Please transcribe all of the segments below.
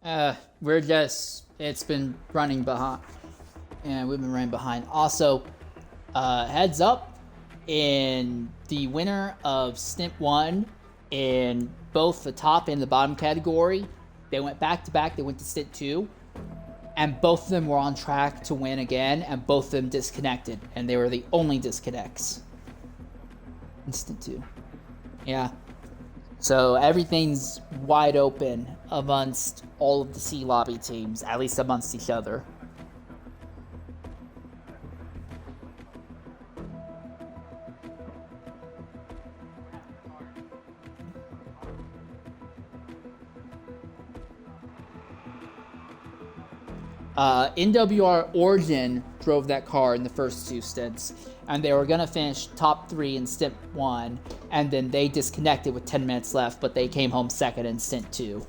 It's been running behind. And we've been running behind. Also, heads up, in the winner of Stint 1, in both the top and the bottom category, they went back to back, they went to Stint 2, and both of them were on track to win again, and both of them disconnected, and they were the only disconnects in Stint 2. Yeah. So everything's wide open amongst all of the C Lobby teams, at least amongst each other. NWR Origin drove that car in the first two stints, and they were going to finish top 3 in Stint 1, and then they disconnected with 10 minutes left, but they came home second in Stint 2.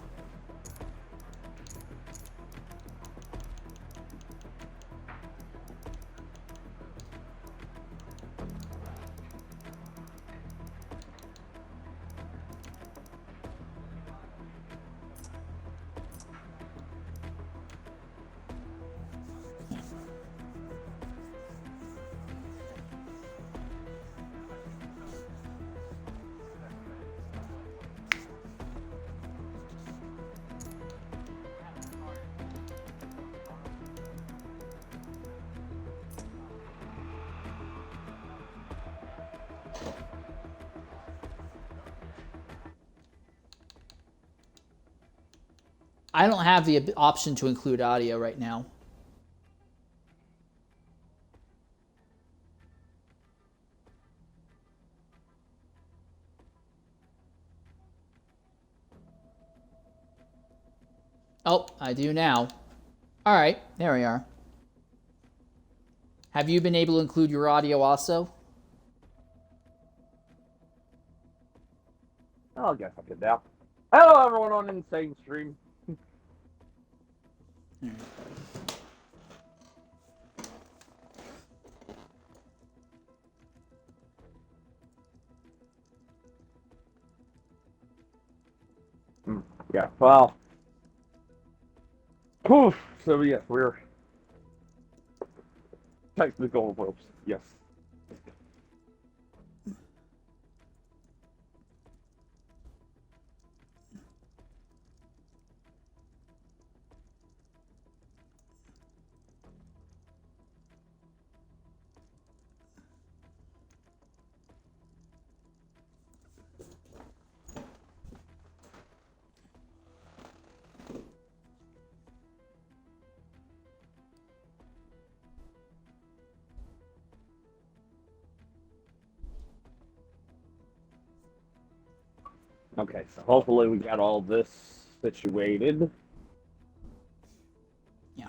I don't have the option to include audio right now. Oh, I do now. All right, there we are. Have you been able to include your audio also? I guess I could now. Hello, everyone on Insane Stream. Yeah, well. Poof. So, yes, we're technical ropes. Yes. Okay, so hopefully we got all this situated. Yeah.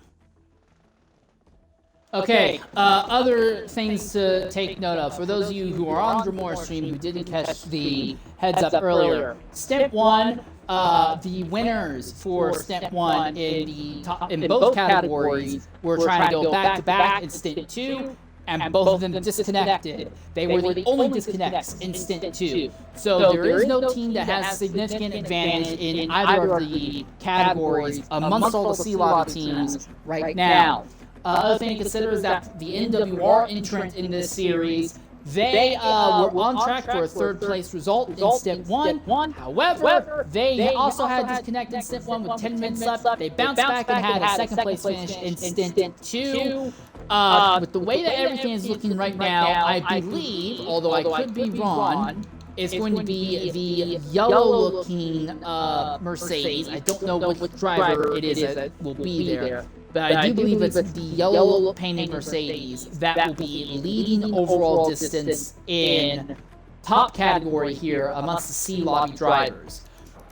Okay, other things to take note of. For those of you who are on Dremora stream who didn't catch the heads up earlier, Stint 1, the winners for Stint 1 in both categories were trying to go back-to-back in Stint 2, and both of them disconnected. They were the only disconnects in Stint 2. So there is no team that has significant advantage in either of the categories amongst all the C Lobby teams right now. Other thing to consider is that the NWR entrant in this series, they were on track for a third place result in Stint 1. However, they also had disconnect in Stint 1 with 10 minutes left. They bounced back and had a second place finish in Stint 2. With the way that everything is looking right now, I believe, although I could be wrong, it's going to be the yellow-looking Mercedes. I don't know which driver it is that will be there, but I do believe it's the yellow-painted Mercedes that will be leading overall distance in top category here amongst the C Lobby drivers.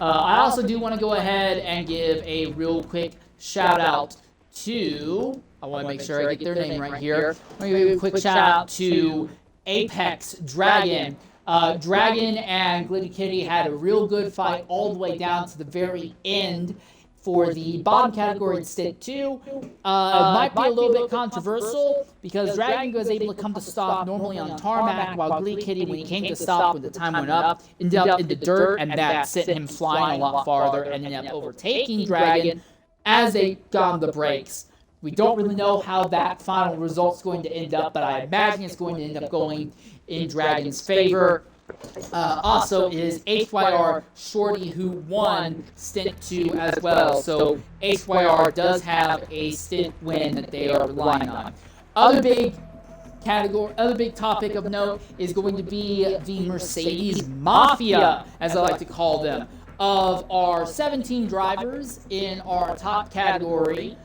I also do want to go ahead and give a real quick shout-out to... I want to make sure I get their name right here. I'm going to give a quick shout out to Apex Dragon. Dragon and Glitty Kitty had a real good fight all the way down to the very end for the bottom category in Stint 2. It might be a little bit controversial because Dragon was able to come to stop normally on tarmac, while Glitty Kitty, when he came to stop when the time went up, ended up in the dirt, and that sent him flying a lot farther and ended up overtaking Dragon. as they got on the brakes. We don't really know how that final result's going to end up, but I imagine it's going to end up going in Dragon's favor. Also is HYR Shorty, who won Stint 2 as well. So HYR does have a Stint win that they are relying on. Other big topic of note is going to be the Mercedes Mafia, as I like to call them. Of our 17 drivers in our top category,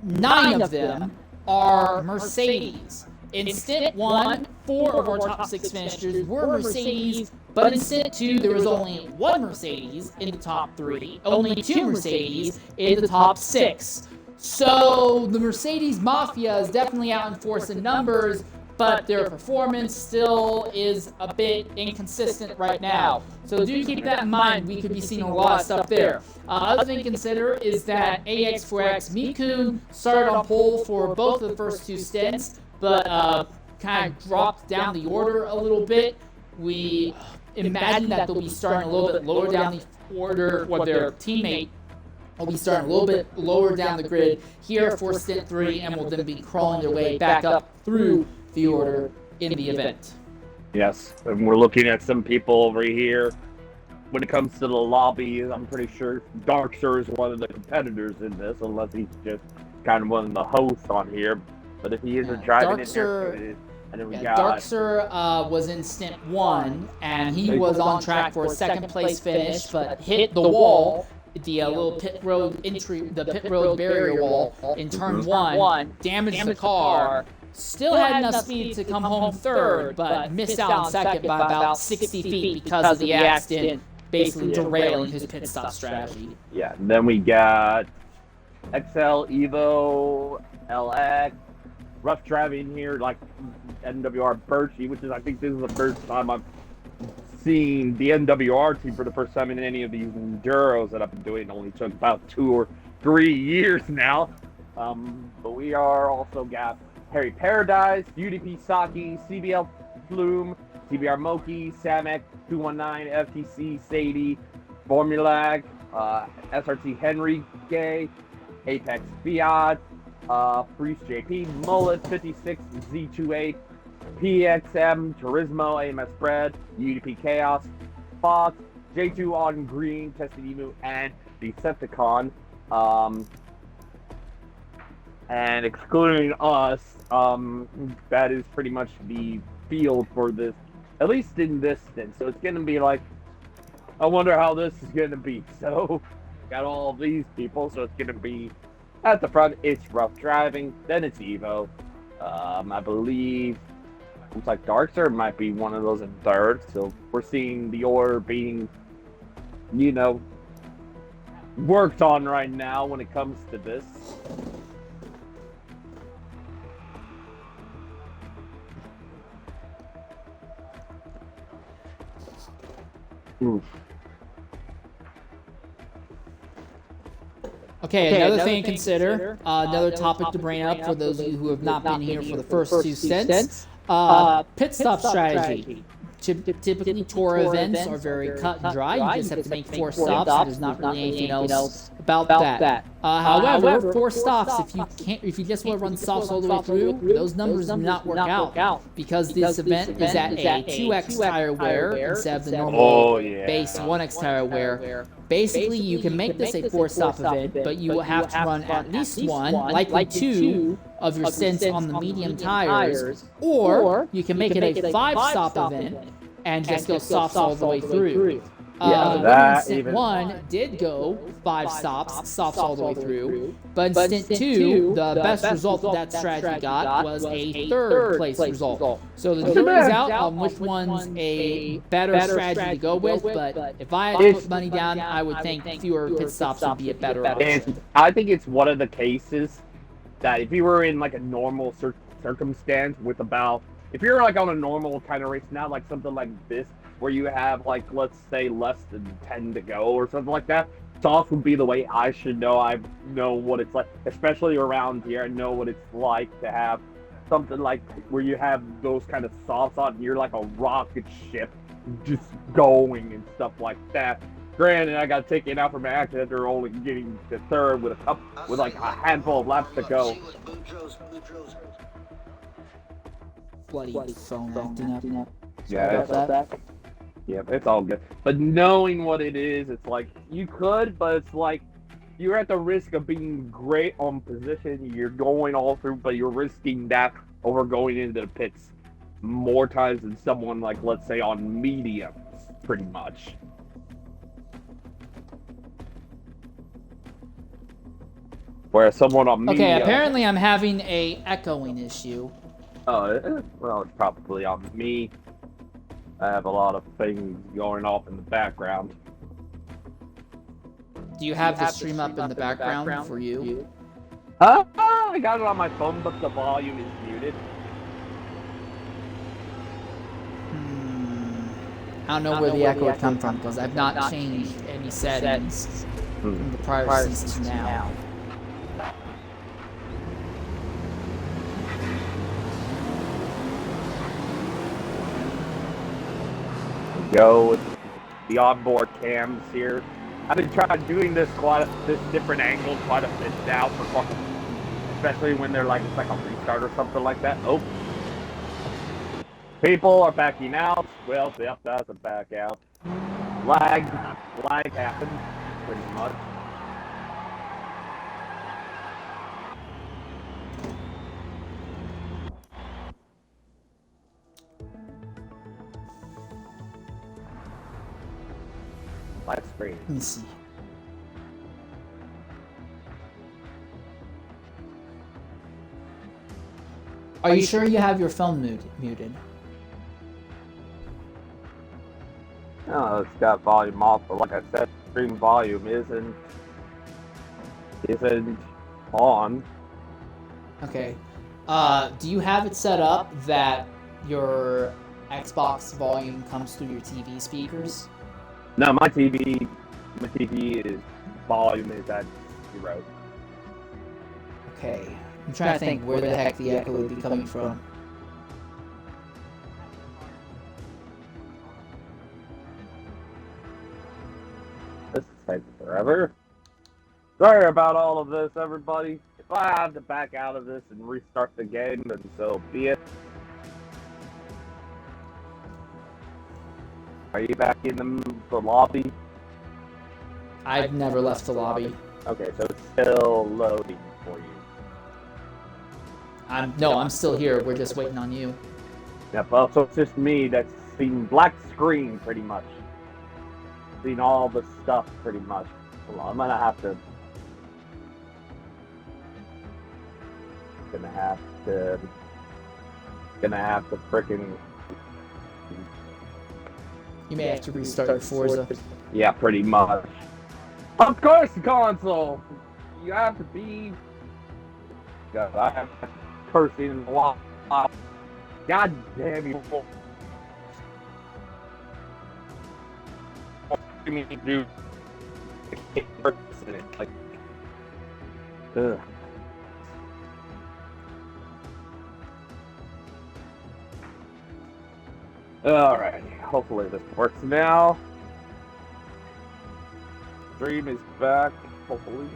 9 of them are Mercedes. In Stint 1, 4 of our top 6 finishers were Mercedes, but in Stint 2, there was only 1 Mercedes in the top 3, only 2 Mercedes in the top 6. So the Mercedes Mafia is definitely out in force in numbers, but their performance still is a bit inconsistent right now. So do keep that in mind. We could be seeing a lot of stuff there. Other thing to consider is that AX4X Mikun started on pole for both of the first 2 stints, but kind of dropped down the order a little bit. We imagine that they'll be starting a little bit lower down the order, what their teammate will be starting a little bit lower down the grid here for Stint 3, and will then be crawling their way back up through the order in the event. Yes, and we're looking at some people over here. When it comes to the lobby, I'm pretty sure Darkster is one of the competitors in this, unless he's just kind of one of the hosts on here. But if he isn't driving Darkster, in there, and then we got Darkster was in Stint 1, and he was on track for a second place finish, but hit the wall, the little pit road entry, the pit road barrier wall in turn 1, damaged the car. Still had enough speed to come home third, but missed out on second by about 60 feet because of the accident, basically derailing his pit stop strategy. Yeah, and then we got XL, Evo, LX, rough driving here, like NWR Birchie, which is, I think this is the first time I've seen the NWR team for the first time in any of these enduros that I've been doing. It only took about 2 or 3 years now. But we are also got Harry Paradise, UDP Saki, CBL Flume, TBR Moki, Samek, 219, FTC, Sadie, Formulag, SRT Henry Gay, Apex Fiat, Priest JP, Mullet, 56, Z28, PXM, Turismo, AMS Bread, UDP Chaos, Fox, J2 on Green, Tested Emu, and Decepticon. And excluding us, that is pretty much the field for this, at least in this stint. So it's going to be like, I wonder how this is going to be. So, got all these people, so it's going to be, at the front, it's rough driving, then it's Evo. I believe, looks like Darkster might be one of those in third. So we're seeing the order being, you know, worked on right now when it comes to this. Oof. Okay, another thing to consider, another topic to bring up for those of you who have not been here for the first 2 stints, pit stop strategy. Typically, TORA events are very cut and dry. You just have to make 4 stops, and there's not really anything else about that. However, 4 stops, if you just want to run softs all the way through, those numbers do not work out because this event is at a 2x tire wear instead of the normal base 1x tire wear. Basically, you can make this a 4-stop event, but you will have to run at least 1, likely 2, of your stints on the medium tires, or you can make it a 5-stop event and just go softs all the way through. The Stint 1 did go 5 stops, softs all the way through, but in Stint 2, the best result that strategy got was a 3rd place result. So the jury's out on which one's a better strategy to go with, but if I had to put money down, I would think fewer pit stops would be a better option. I think it's one of the cases that if you were in like a normal circumstance with about, if you're like on a normal kind of race, not like something like this, where you have like, let's say less than 10 to go or something like that, softs would be the way I should know. I know what it's like, especially around here. I know what it's like to have something like where you have those kind of softs on, and you're like a rocket ship just going and stuff like that. Granted, I got taken out from an accident after only getting to third with like a handful of laps to go. Bloody phone acting up. Yeah, Sorry about that. Yeah, it's all good. But knowing what it is, it's like you could, but it's like you're at the risk of being great on position. You're going all through, but you're risking that over going into the pits more times than someone like, let's say, on mediums, pretty much. Whereas someone on medium... Okay, apparently I'm having a echoing issue. Oh, well, it's probably on me. I have a lot of things going off in the background. Do you have the stream up in the background for you? I got it on my phone, but the volume is muted. I don't know where the echo would come from because I've not changed any settings from the prior season to now. Go with the onboard cams here. I've been trying doing this different angle quite a bit now for fucking, especially when they're like, it's like a restart or something like that. Oh. People are backing out. Well, yep, that's a back out. Lag happens, pretty much. Light screen. Let me see. Are you sure you have your phone muted? No, it's got volume off, but like I said, stream volume isn't on. Okay. Do you have it set up that your Xbox volume comes through your TV speakers? No, my TV is volume is at 0. Okay. I'm trying to think where the heck the echo would be coming from. This is taking forever. Sorry about all of this, everybody. If I have to back out of this and restart the game, then so be it. Are you back in the lobby? I've never left the lobby. Okay, so it's still loading for you. I'm still here. We're just waiting on you. Yep, well, so it's just me that's seen black screen, pretty much. Seen all the stuff, pretty much. Hold on, I'm gonna have to frickin'... You may have to restart your Forza. Yeah, pretty much. Of course, console! You have to be... God, I have cursing a lot. God damn you. I mean, dude. Like... Ugh. Alright, hopefully this works now. Stream is back, hopefully.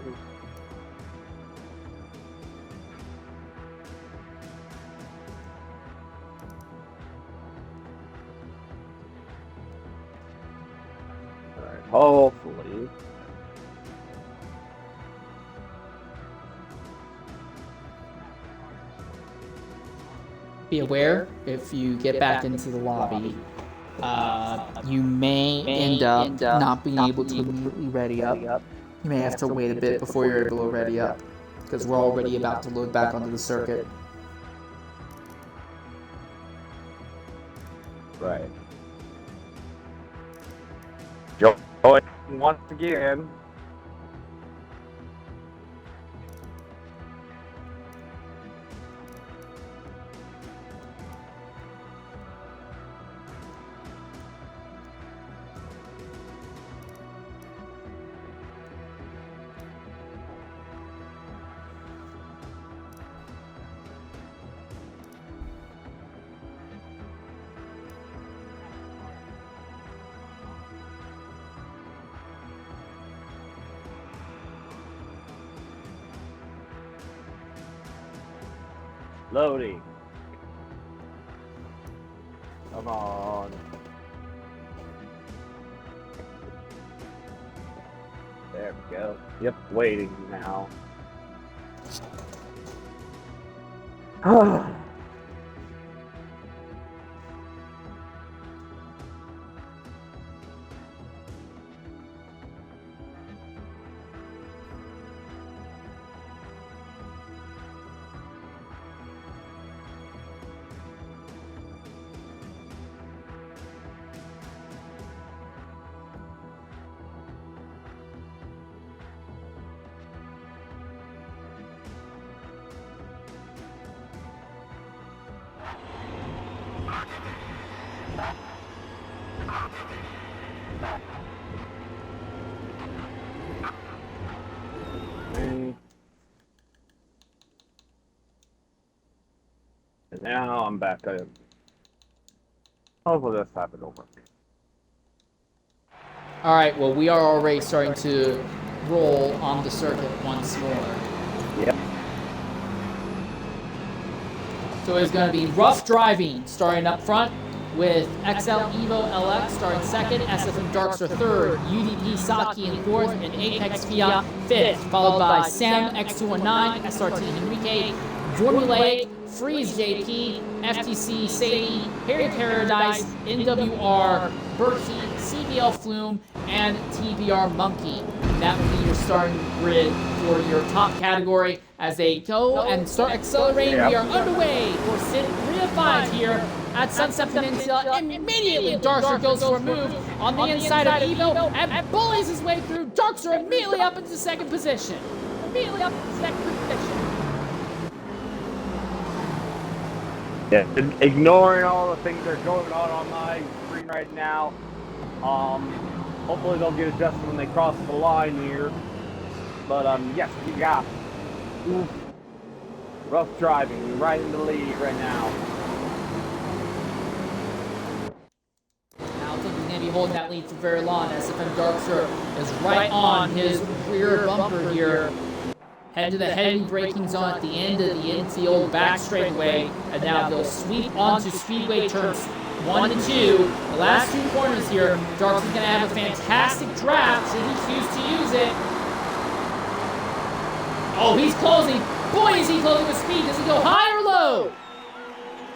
Alright, hopefully. Be aware, if you get back into the lobby, you may end up not being able to immediately ready up. You may have to wait a bit before you're able to ready up, because we're already about to load back onto the circuit. Right. Join once again. Loading. Come on. There we go. Yep, waiting now. And now I'm back in. Hopefully this time it'll work. All right, well, we are already starting to roll on the circuit once more. Yep. So it's going to be rough driving starting up front with XL Evo LX starting second, SFM Darkster third, UDP Saki in fourth, and Apex Fiat fifth, followed by Sam X219, SRT Enrique, Formulaic, Freeze JP, FTC Sadie, Harry Paradise, NWR, Berkey, CBL Flume, and TBR Monkey. That will be your starting grid for your top category as they go and start accelerating. Yep. We are underway for Stint 3 of 5 here at Sunset Peninsula. Immediately, Darkster goes for a move on the inside of Evo and bullies his way through. Darkster immediately up into second position. Yeah, ignoring all the things that are going on my screen right now. Hopefully they'll get adjusted when they cross the line here. But yes, we got rough driving right in the lead right now. I don't think he's going to be holding that lead for very long. SFM Darkster is right on his rear bumper here. Head to the heavy braking zone at the end of the infield back straightaway, and now they'll sweep onto speedway turns 1 and 2. The last 2 corners here, Darkster's going to have a fantastic draft should he choose to use it. Oh, he's closing. Boy, is he closing with speed. Does he go high or low?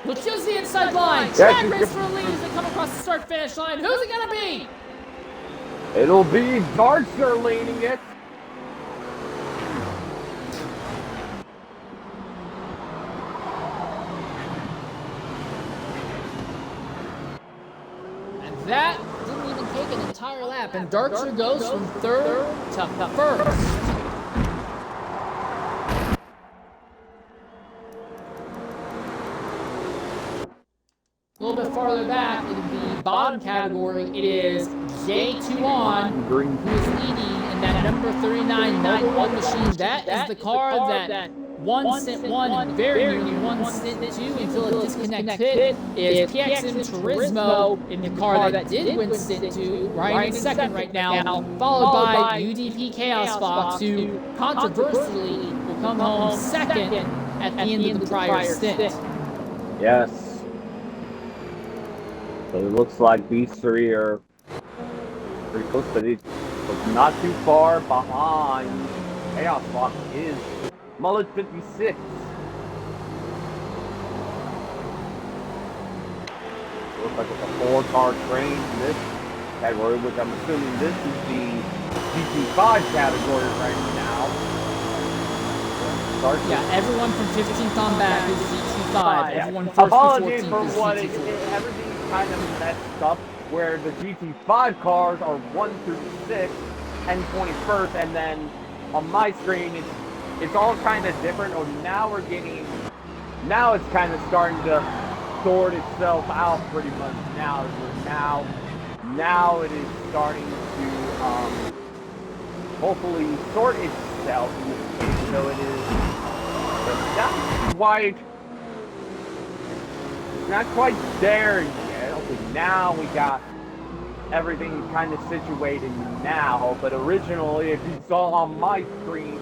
He'll choose the inside line. Track race for a lead as they come across the start-finish line. Who's it going to be? It'll be Darkster leading it. That didn't even take an entire lap, and Darkster goes from third to first. A little bit farther back in the bottom category, it is J2On who is leading in that number 39 Mobile One machine. That is the car that won Stint 1 and very nearly won Stint 2 until a disconnect hit. Is PXM Turismo in the car that did win Stint 2, riding in second right now, followed by UDP Chaos Fox, who controversially will come home second at the end of the prior stint. Yes. So it looks like these three are pretty close, but it's not too far behind. Chaos Fox is Mullet 56. Looks like it's a 4-car train in this category, which I'm assuming this is the GT5 category right now. Yeah, everyone from 15th on back is GT5. Yeah. Everyone first to 14th Apologies for is what GT4. everything kind of messed up, where the GT5 cars are 1 through 6 and 21st, and then on my screen it's all kind of different. Oh, now it's kind of starting to sort itself out pretty much now. Now it is starting to hopefully sort itself in this case. So it is not quite there yet. Okay, now we got everything kind of situated now, but originally, if you saw on my screen,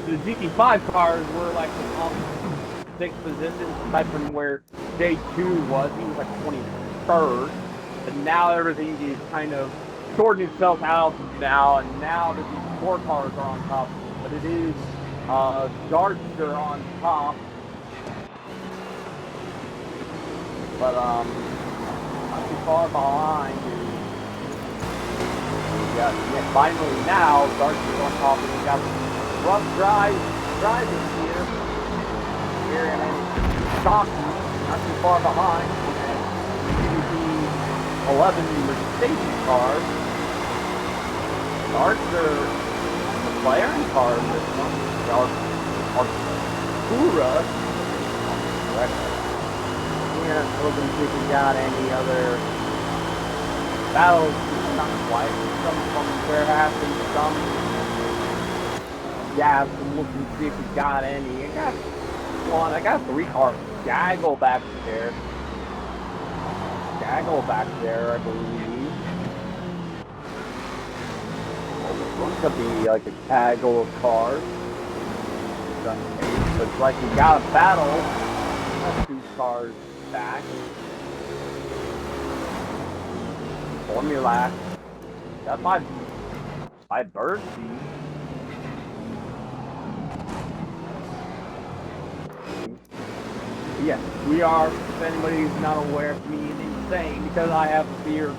the GT5 cars were like 26th position, aside from where J2 was. He was like 21st. But now everything is kind of sorting itself out now, and now that these 4 cars are on top. But it is Darkster on top. But not too far behind. Yeah, finally now Darkster's on top, and we got rough driving here. Here and Stocky, not too far behind. And 11 Mercedes cars. Darkster, McLaren cars. This one. Our TORA. Here, looking to see if we got any other battles. Not quite. Some from where happened. Some. Yeah, I'm looking to see if we got any. I got one. I got 3 cars. Gaggle back there. Gaggle back there, I believe. This could be like a gaggle of cars. Looks like we got a battle. That's 2 cars back. Formula. That's my Berkey. Yes, we are, if anybody who's not aware of me, insane because I have a fear.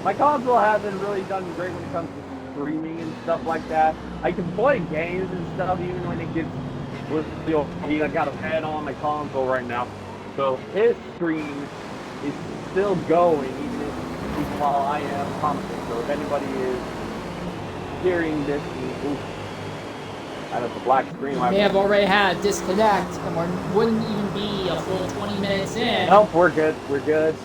My console hasn't really done great when it comes to streaming and stuff like that. I can play games and stuff even when it gets still. I got a pad on my console right now, so his stream is still going even while I am commenting. So if anybody is hearing this, that's a black screen. May have already had a disconnect, and we wouldn't even be a full 20 minutes in. Nope, we're good. We're good.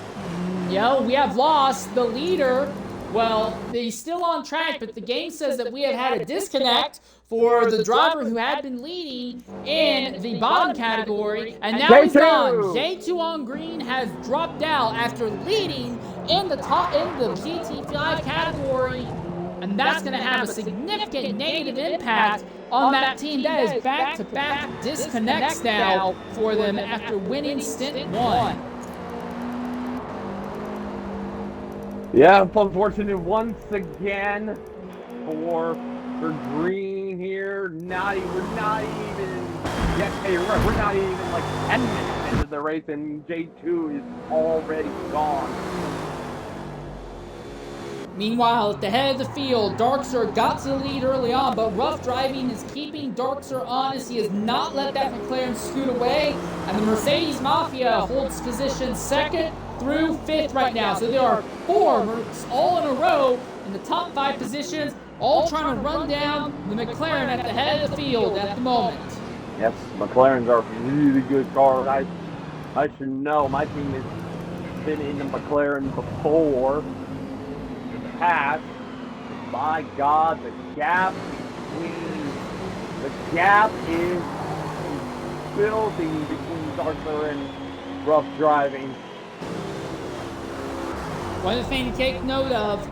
We have lost the leader. Well, he's still on track, but the game says that we have had a disconnect for the driver who had been leading in the bottom category, and now he's gone. J2 on green has dropped out after leading in the GT5 category, and that's going to have a significant negative impact on that team. That is back-to-back disconnects now for them after winning Stint 1. Yeah, unfortunate once again for green here. We're not even like 10 minutes into the race, and J2 is already gone. Meanwhile, at the head of the field, Darkster got to the lead early on, but rough driving is keeping Darkster honest. He has not let that McLaren scoot away, and the Mercedes Mafia holds position 2nd through 5th right now. So there are 4 all in a row in the top 5 positions, all trying to run down the McLaren at the head of the field at the moment. Yes, McLarens are really good cars. I should know. My team has been in the McLaren before. Past. My God, the gap is building between Darkster and rough driving. One other thing to take note of,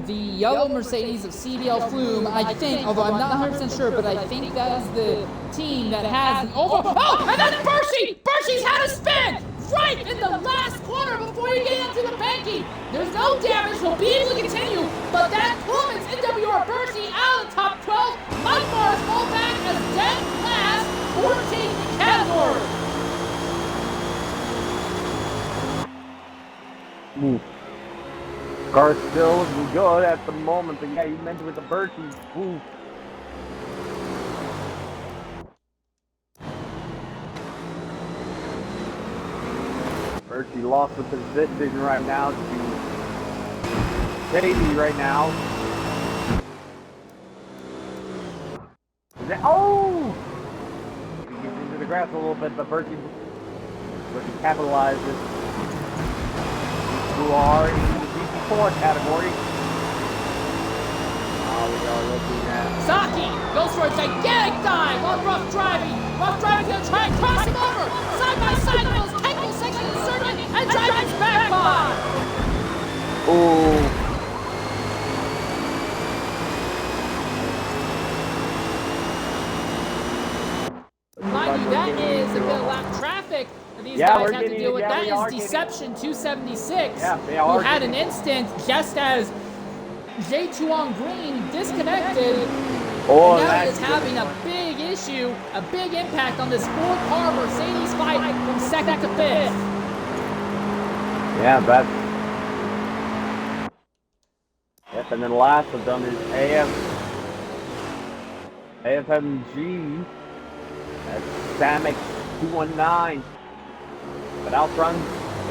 the yellow Mercedes of CBL Flume, I think, although I'm not 100% sure, but I think that is the team that has the and then Berkey's had a spin right in the last corner before you get into the banking. There's no damage, he'll be able to continue, but that plummets NWR Berkey out of the top 12. Mike Mars fall back as dead last, 14th category. Car's still looking good at the moment, but yeah, you mentioned with the Berkey. Berkey lost the position right now to Katie right now. He gets into the grass a little bit, but Berkey capitalizes. Who are in the GT4 category. We are looking at Saki goes for a gigantic dive on rough driving. Rough driving's gonna try and cross him over. Side by side goes technical section of the circuit and driving's back by. mind you, that is a bit of lap traffic that these guys have to deal with. That is Deception 276, who had an instant just as J2 on green disconnected. Oh, and now he is having a big issue, a big impact on this four-car Mercedes fight from second to fifth. Yeah, that's... Yep, and then last of them is AFMG. That's Samick 219. But out front,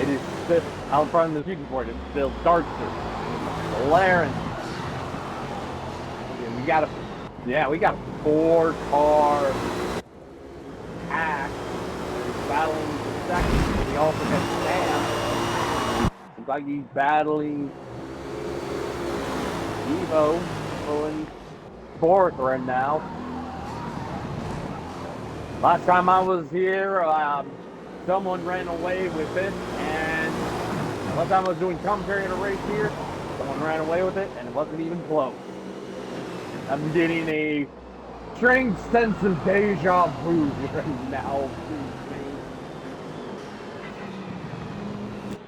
it is still, out front of the shooting board, it's still Darkster, Laren. We got a four-car pack. He's battling for second. He also got Sam. Looks like he's battling Evo, pulling fourth right now. Last time I was here, someone ran away with it, and last time I was doing commentary in a race here, someone ran away with it, and it wasn't even close. I'm getting a strange sense of deja vu right now.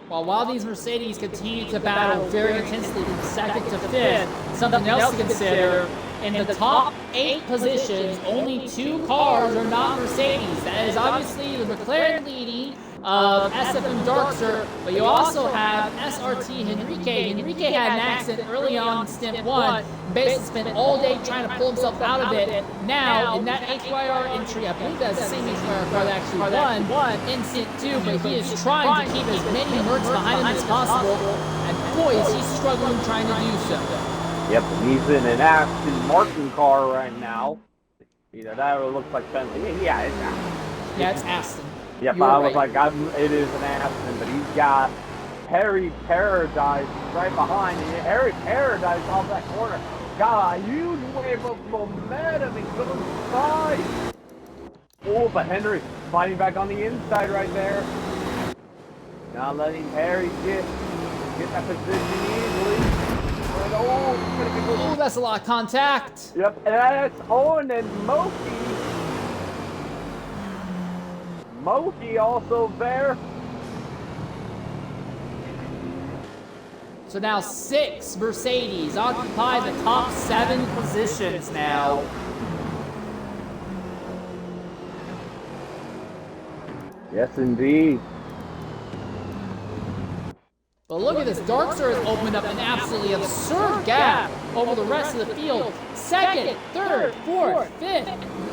While these Mercedes continue to battle very intensely from second to fifth, something else to consider, in the top 8 positions, only 2 cars are not Mercedes. That is obviously the McLaren leading of SFM Darkster, but you also have SRT Henrique. Henrique had an accident early on in Stint 1, basically spent all day trying to pull himself out of it. Now, in that HYR entry, I believe that's the same HYR car that actually won in Stint 2, but he is trying to keep as many mercs behind him as possible, and boy, is he struggling trying to do so. Yep, he's in an Aston Martin car right now. Either that or it looks like Bentley. Yeah, it's Aston. Yeah, it's Aston. Yep, I was like, it is an Aston, but he's got Harry Paradise right behind him. Harry Paradise off that corner got a huge wave of momentum and goes by. Oh, but Henry fighting back on the inside right there. Not letting Harry get that position easily. Oh, that's a lot of contact. Yep, and that's Owen and Moki. Moki also there. So now 6 Mercedes occupy the top 7 positions now. Yes, indeed. But look at this, Darkster has opened up an absolutely absurd gap over the rest of the field. Second, third, fourth, fifth,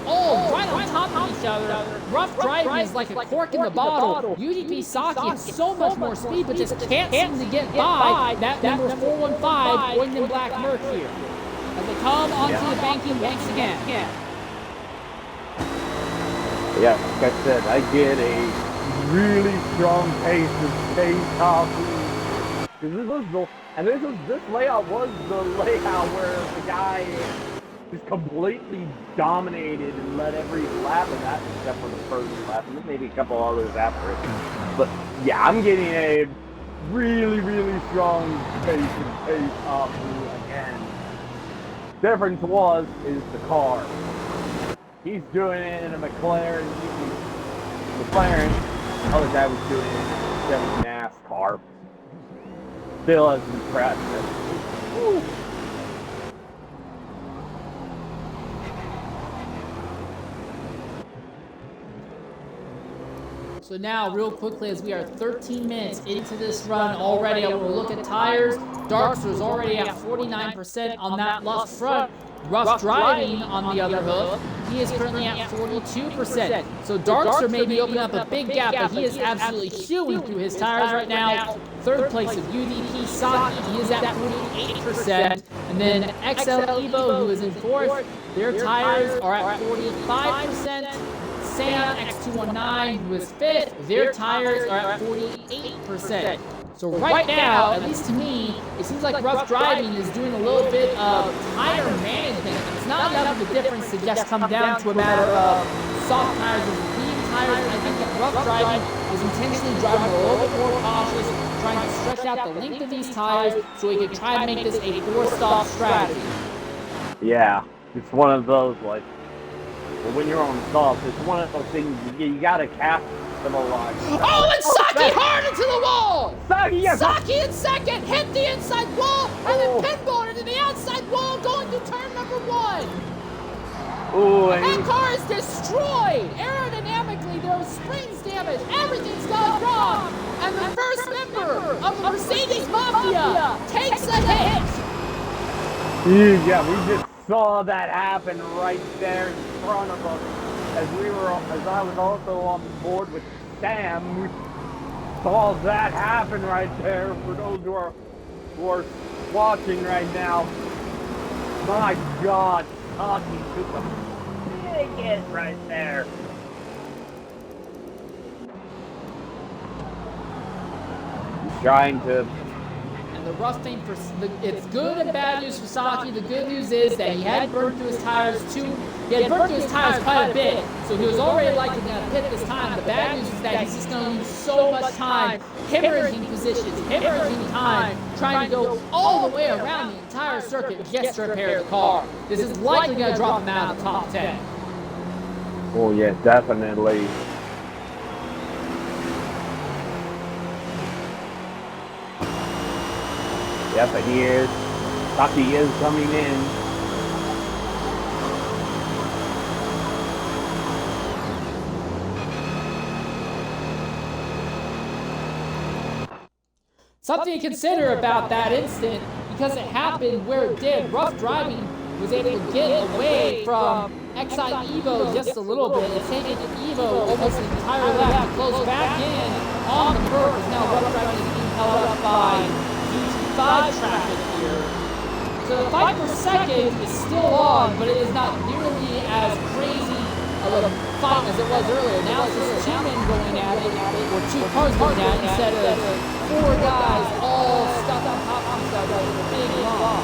all right on top of each other. Rough driving is like a cork in the bottle. UDP Saki has so much more speed, but just can't seem to get by that number 415 Oinden Black Merc here. As they come onto the banking once again. Yeah, like I said, I get a really strong pace of space coffee. This layout was the layout where the guy just completely dominated and led every lap of that except for the first lap, and maybe a couple others after it. But yeah, I'm getting a really, really strong pace off again. Difference is the car. He's doing it in a McLaren. Other guy was doing it in a NASCAR. Still as impressive. Woo. So now, real quickly, as we are 13 minutes into this run already, I want to look at tires. Darkster's already at 49% on that left front. Rough driving on the other hoof, he is currently at 42%. So Darkster may be opening up a big gap, but he is absolutely chewing through his tires right now. Third place of UDP Saki, he is at 48%. And then XL Evo, who is in fourth, their tires are at 45%. Sam X219, who is fifth, their tires are at 48%. So right now, at least to me, it seems like Rough Driving is doing a little bit of tire management. It's not enough of a difference to just come down to a matter of soft tires and medium tires. I think that Rough Driving is intentionally driving a little bit more cautious, trying to stretch out the length of these tires so he can try to make this a 4-stop strategy. Yeah, it's one of those, like, But when you're on softs, it's one of those things you gotta capitalize. Oh, and Saki hard into the wall! Saki, yes! Saki in second, hit the inside wall, and then pinball into the outside wall, going to turn number 1. Ooh, And that car is destroyed! Aerodynamically, there was springs damage, everything's gone wrong! And the first member of the Mercedes Mafia takes a hit! Yeah, we just saw that happen right there in front of us. As I was also on board with Sam, we saw that happen right there. For those who are watching right now, my God, Taki took a big hit right there. He's trying to. And the rough thing it's good and bad news for Saki. The good news is that he had burned through his tires quite a bit, so he was already likely going to pit this time. The bad news is that he's just going to lose so much time hemorrhaging positions, hemorrhaging time, trying to go all the way around the entire circuit just to repair the car. This is likely going to drop him out of the top 10. Oh yeah, definitely. Yep, and he is. Taki is coming in. Something to consider about that incident, because it happened where it did. Rough driving was able to get away from Exide Evo just a little bit. It's taking Evo almost the entire lap to close back in on the curve. Now rough driving is being held up by GT5 traffic here. So the fight for second is still on, but it is not nearly as crazy of a fight as it was earlier. Now it's just 2 men going at it, or 2 cars going at it, instead of 4 guys all stuck on top of each other with a big long.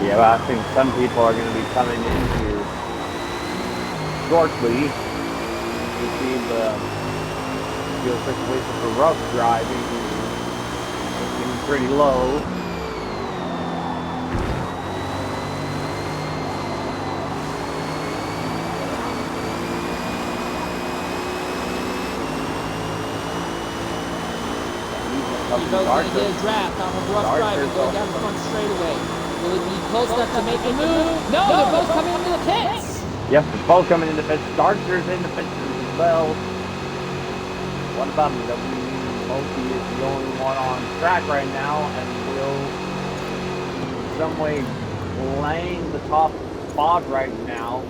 Yeah, but I think some people are going to be coming in here shortly to see the fuel situation for rough driving. It's getting pretty low. Evo's going to get a draft off of rough driving going down the front straightaway. Will it be close enough to make a move? No, they're both coming into the pits. Yep, they're both coming in the pits. Starter's in the pits as well. What about Moki is the only one on track right now and will in some way claim the top spot right now.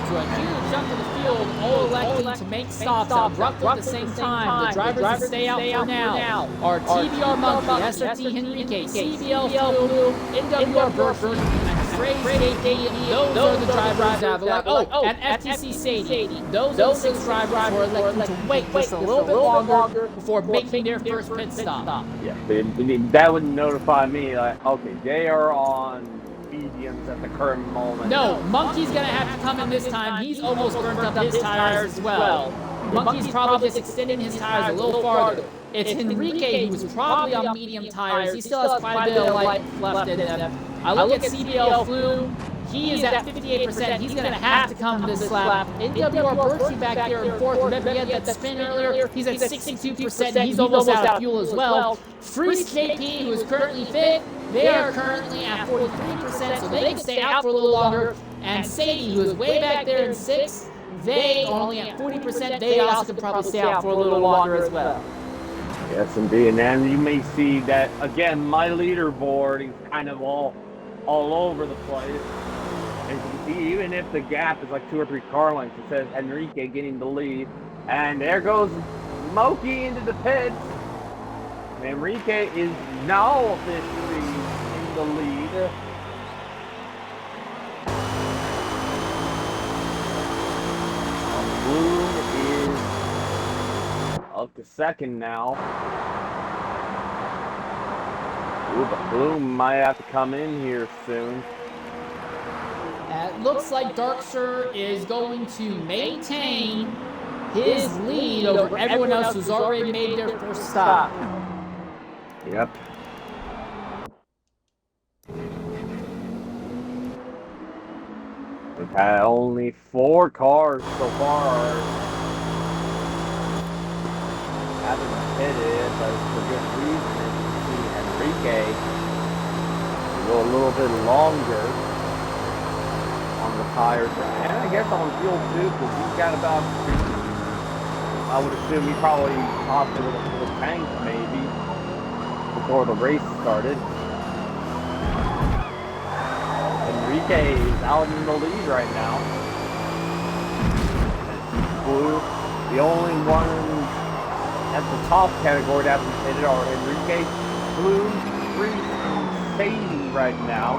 So a huge jump in the field, all electing to make stops at roughly the same time. The drivers that stay out for now are TBR Monkey, SRT Henrique, CBL Flu, NWR Burford, and Crazy KD. Those are the drivers that are and FTC Sadie. Those are the 6 drivers who are electing to wait just a little bit longer before making their first pit stop. Yeah, that would notify me, like, okay, they are on mediums at the current moment. No, Monkey's gonna have to come in this time. He's almost burnt up his tires as well. Monkey's probably just extending his tires a little farther. It's Henrique who was probably on medium tires. He still has quite a bit of life left in him. I look at CBL Flu. He is at 58%. He's going to have to come this lap. NWR Bertie back there in 4th. Remember he had that spin earlier? He's at 62%. He's almost out of fuel as well. Freeze KP, who is currently fit, they are currently at 43%, so they can stay out for a little longer. And Sadie, who is way back there in 6th, they are only at 40%. They also could probably stay out for a little longer as well. Yes, indeed. And then you may see that, again, my leaderboard is kind of all over the place. As you can see, even if the gap is like 2 or 3 car lengths, it says Henrique getting the lead. And there goes Moki into the pits. Henrique is now officially in the lead. Bloom is up to 2nd now. Ooh, but Bloom might have to come in here soon. It looks like Darkster is going to maintain his lead over everyone else who's already made their first stop. Yep. We've had only 4 cars so far haven't hit it, but for good reason. As you see, Enrique will go a little bit longer on the tires, and I guess on fuel too, because he's got about, I would assume he probably hopped it with a full tank maybe before the race started. Enrique is out in the lead right now. Blue, the only one at the top category that hasn't hit it are Enrique, Blue, Reese, and Sadie right now.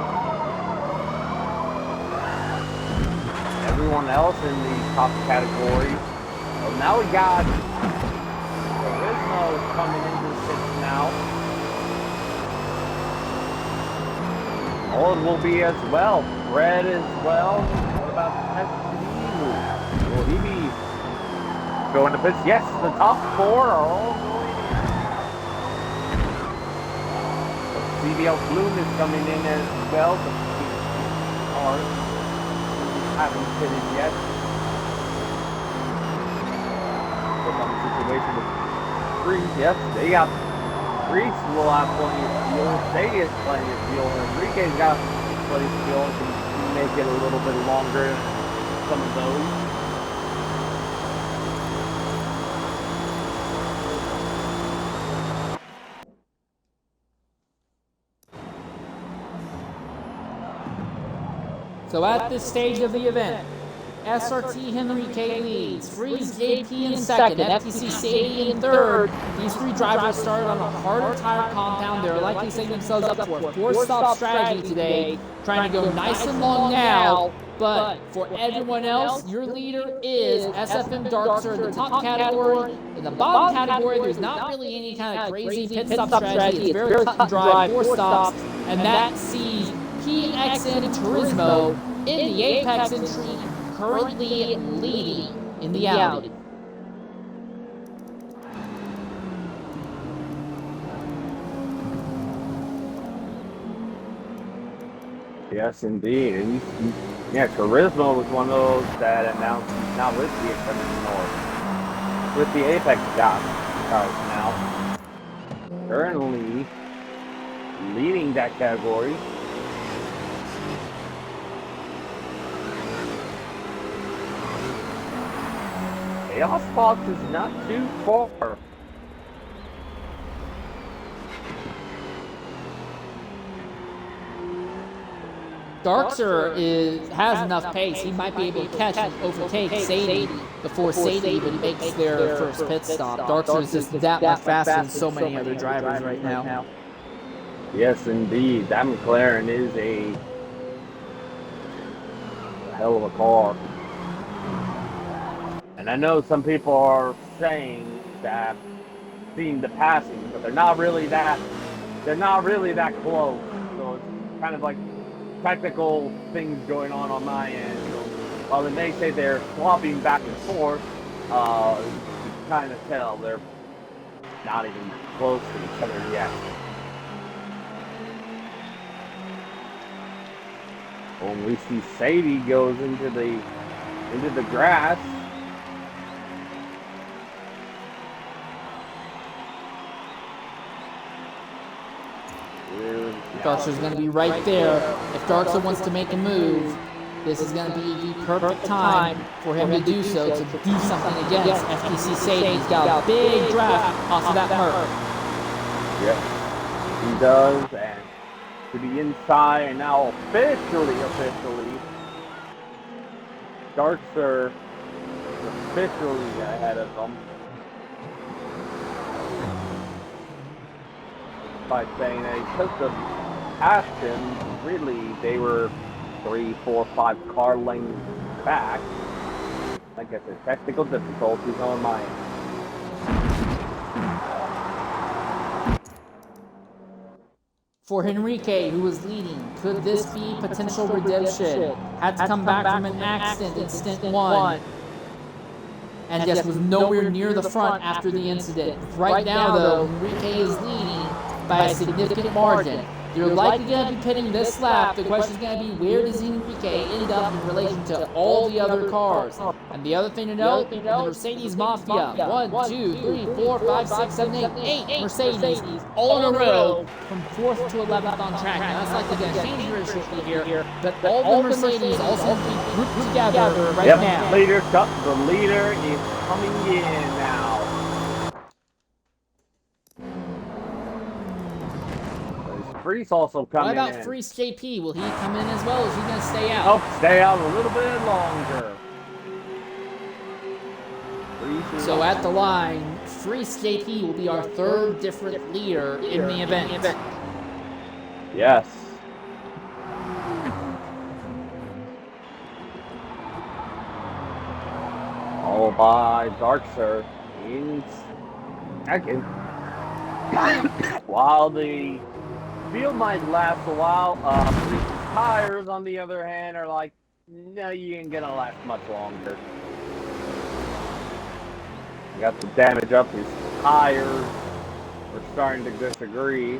Everyone else in the top category. Well, now we got Turismo coming into the pits now. Owen will be as well. Fred as well. What about SDR? Will he be going to pits? Yes, the top 4 are all going in. CBL Bloom is coming in as well. The cars haven't pitted yet. Look on the situation with Grease. Yes, they got Grease will have plenty of fuel. Sadie has plenty of fuel. Enrique's got plenty of fuel and can make it a little bit longer. Some of those. So at this stage of the event, SRT Henrique leads, Freeze JP in second, FTC Sadie in third. These 3 drivers started on a harder tire compound. They're likely setting themselves up for a 4-stop strategy today, trying to go nice and long now. But for everyone else, your leader is SFM Darkster in the top category. In the bottom category, there's not really any kind of crazy pit stop strategy. It's very cut and dry, 4 stops, and that sees PXN Turismo in the Apex entry, currently leading in the Audi. Yes, indeed. And yeah, Turismo was one of those that announced he's not with the Xfinity North, with the Apex cars now. Currently leading that category. Chaos Box is not too far. Darkster has enough pace. He might be able to catch and overtake Sadie before Sadie even makes their first pit stop. Darkster is just that much faster than so many other drivers right now. Yes, indeed. That McLaren is a hell of a car. And I know some people are saying that seeing the passing, but they're not really that close. So it's kind of like technical things going on my end. So while they may say they're swapping back and forth, you can kind of tell they're not even close to each other yet. When we see Sadie goes into the grass. Darkster's going to be right there. If Darkster wants to make a move, this is going to be the perfect time for him to do so, to do something against FTC Sadie. He's got a big draft off of that Merc. Yes, he does, and to the inside, and now officially, Darkster is officially ahead of them. By saying that he took them past him, really they were 3, 4, 5 car lengths back. I guess there's technical difficulties on my end. For Henrique, who was leading, could this be potential redemption? Had to come back from an accident in Stint 1. and just was nowhere near the front after the incident. Right now, though, Enrique is leading by a significant margin. They're likely going to be pitting this lap. The question is going to be, where does Enrique end up in relation to all the other cars? And the other thing to note, the Mercedes Mafia, 1, 2, 3, 4, 5, 6, 7, 8 Mercedes all in a row from 4th to 11th on track. Now, that's likely going to change very shortly here, but all the Mercedes all seem to be grouped together right now. The leader is coming in now. Freeze also coming in. What about Freeze JP? Will he come in as well, or is he going to stay out? Oh, stay out a little bit longer. So at the line, Freeze JP will be our third different leader in the event. Yes. Followed by Darkser in second. While the field might last a while, tires, on the other hand, are like, no, you ain't gonna last much longer. Got the damage up his tires. We're starting to disagree.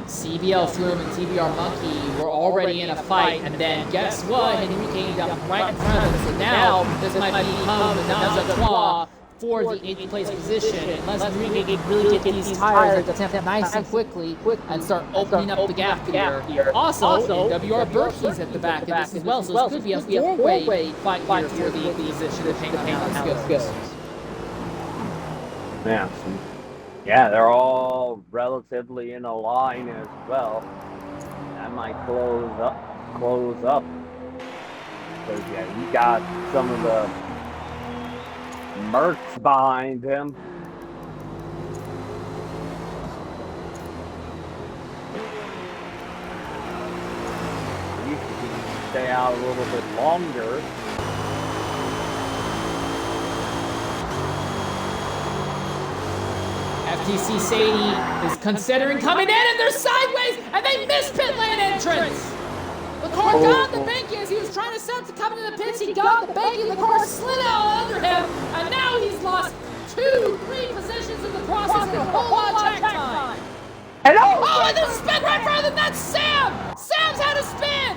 CBL Flume and TBR Monkey were already in a fight, and then guess what? Enrique ended up right in front of them. So now this might become the nage a trois for the 8th place position, unless Enrique can really get these tires at the temp nice and quickly and start opening up the gap here. Also, WR Berkey's at the back of this as well, so this could be a 4-way fight here for the position depending on how this goes. Yeah, they're all relatively in a line as well. That might close up. Because yeah, you got some of the Mercs behind him. You can stay out a little bit longer. FTC Sadie is considering coming in, and they're sideways, and they miss pit lane entrance. The car got the banky as he was trying to set up to come into the pits. He got the banky, the car slid out under him, and now he's lost 2-3 positions in the process and a whole lot of track time. And there's a spin right in front of them. That's Sam. Sam's had a spin.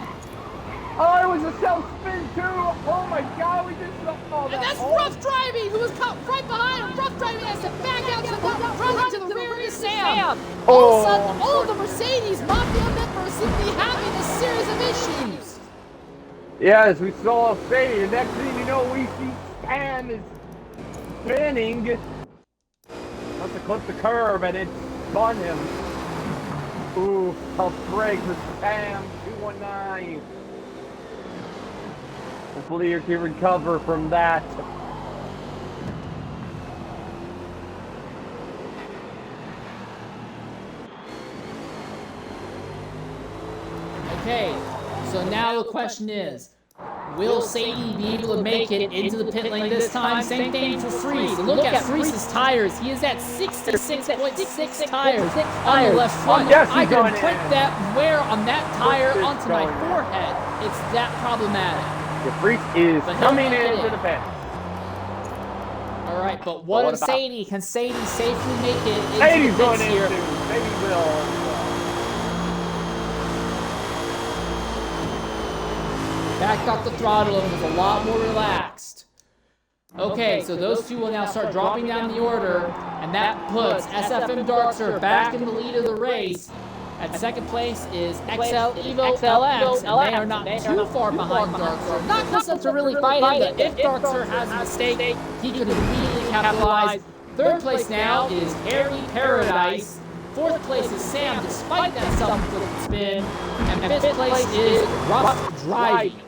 Oh, it was a self-spin too! Oh my god, we just saw that! And that's Rough Driving, who was caught right behind him. Rough Driving has to back out to running to the rear of Sam. All of a sudden, all of the Mercedes Mafia members seem to be having a series of issues. Yeah, as we saw Sadie, the next thing you know, we see Sam is spinning. Must have clipped the curb and it spun him. Ooh, tough break for Sam, 219. Hopefully you can recover from that. Okay, so now the question is, will Sadie be able to make it into the pit lane this time? Same thing for Freeze. Look at Freeze's tires. He is at 66.6 tires on the left front. I can print that wear on that tire onto my forehead. It's that problematic. The Freeze is coming into the pit. Alright, but what of Sadie? Can Sadie safely make it into Sadie's the pits here? Sadie will. Backed off the throttle and was a lot more relaxed. Okay, so those two will now start dropping down the order, and that puts SFM Darkser back in the lead of the race. At second place is XL Evo LX, and they are not too far behind Darkser. Not close enough to really fight him, but if Darkser has a mistake, he could immediately capitalize. Third place now is Harry Paradise. Fourth place is Sam, despite that self-inflicted spin. And fifth place is Rough Driving.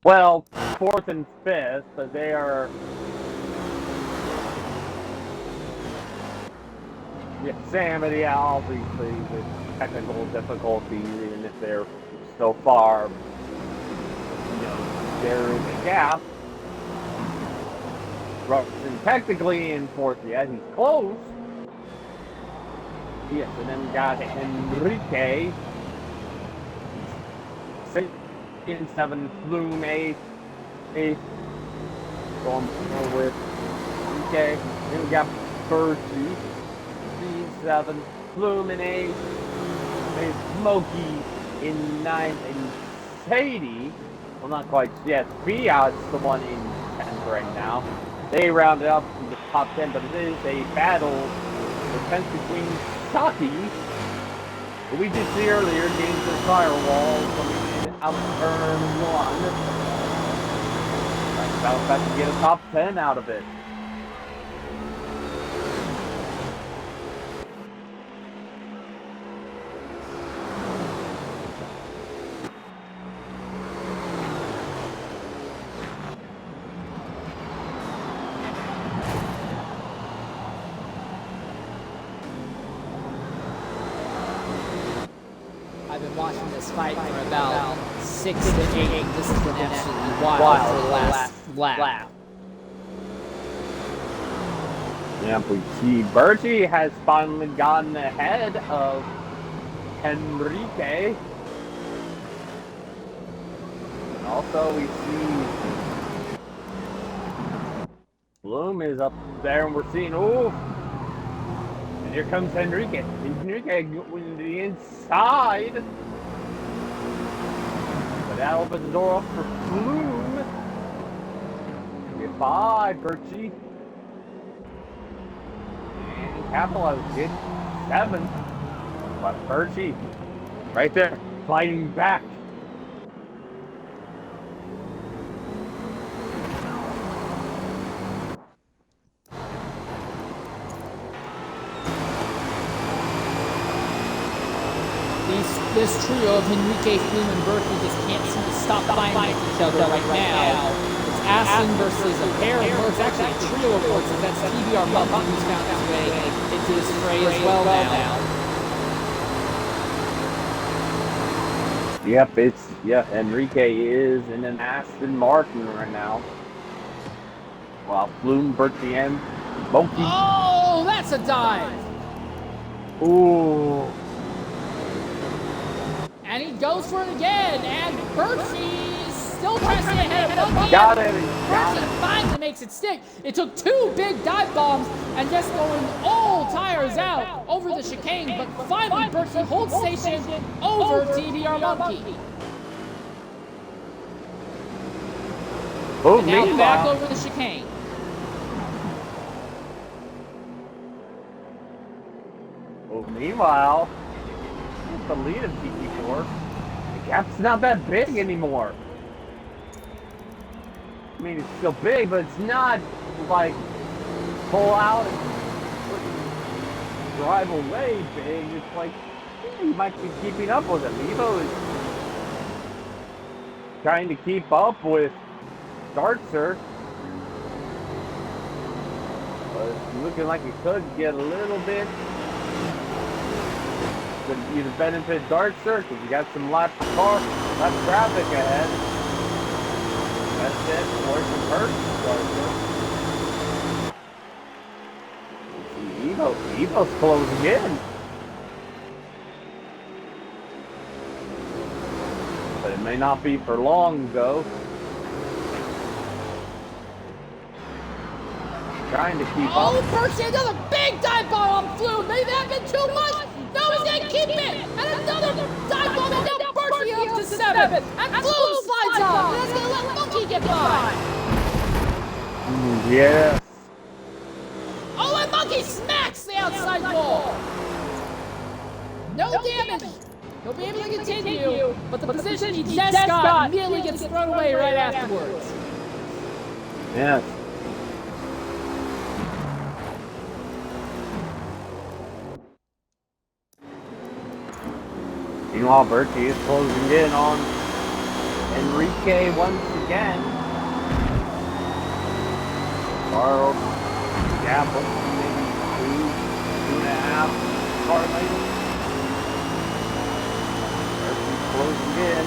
Well, fourth and fifth, but they are. Yeah, Sam, and yeah, obviously with technical difficulties, even if they're so far, there is a gap. Ruffin technically in fourth yet, he's close. Yes, and then we got Enrique in 7, Flume 8. Going with okay. Then we got Bertie, C7, Flume in 8. There's Smokey in 9th, and Sadie, well, not quite yet. Fiat's the one in 10th right now. They rounded up to the top 10, but it is a battle, the fence between Shocky, who we did see earlier, gains the firewall coming in out turn 1. About to get a top 10 out of it. I've been watching this fight for about 6 to 8. This has been absolutely wild for the last lap. Yeah, we see Bertie has finally gotten ahead of Enrique. And also we see Bloom is up there, and we're seeing, oh, and here comes Enrique. Enrique going to the inside. But that opens the door up for Bloom. Goodbye, Bertie. Capitalized it. 7. But Bertie, right there, fighting back. This trio of Enrique, Flume, and Berkey just can't seem to stop fighting each other right now. It's Aston versus a pair of horses, actually a trio of horses. That's TBR Muffin, who's found his way into this fray as well now. Yep, Enrique is in an Aston Martin right now. While Flume, Bertie, and Monkey. Oh, that's a dive! Ooh. And he goes for it again, and Berkey still pressing ahead of Monkey. Got it. Berkey finally makes it stick. It took 2 big dive bombs and just going all tires out over the chicane, but finally Berkey holds station over TBR Monkey. Oh, and now back over the chicane. Meanwhile, the lead of TT4, the gap's not that big anymore. I mean, it's still big, but it's not like pull out and drive away big. It's like, yeah, you might be keeping up with him. Evo is trying to keep up with Dartser. But it's looking like it could get a little bit. Could either benefit Dartser because you got some lap traffic ahead. That's it, or some hurt Dartser. Evo's closing in. But it may not be for long though. Trying to keep up. Oh, Berkey, another big dive bomb on Flume. Maybe that been too much. No, he's gonna keep it. And another dive bomb, and now Berkey up to 7. And Flume slides off. And that's gonna let Monkey get by. Yes. Oh, and Monkey smacks the outside wall. No damage. He'll be able to continue, but the position he just got immediately gets thrown away right afterwards. Yes. Meanwhile, Berkey is closing in on Enrique once again. Carl, gap of maybe 2.5 car lengths. Berkey closing in.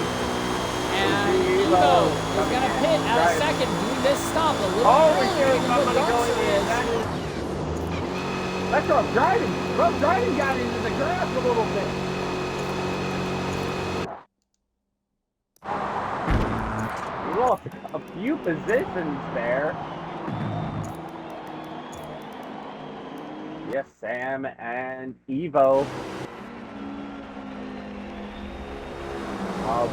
And Evo is going to pit at a second, doing this stop a little earlier than what Dartser is. That's rough driving. Rough driving got into the grass a little bit. lost a few positions there. Yes, Sam and Evo.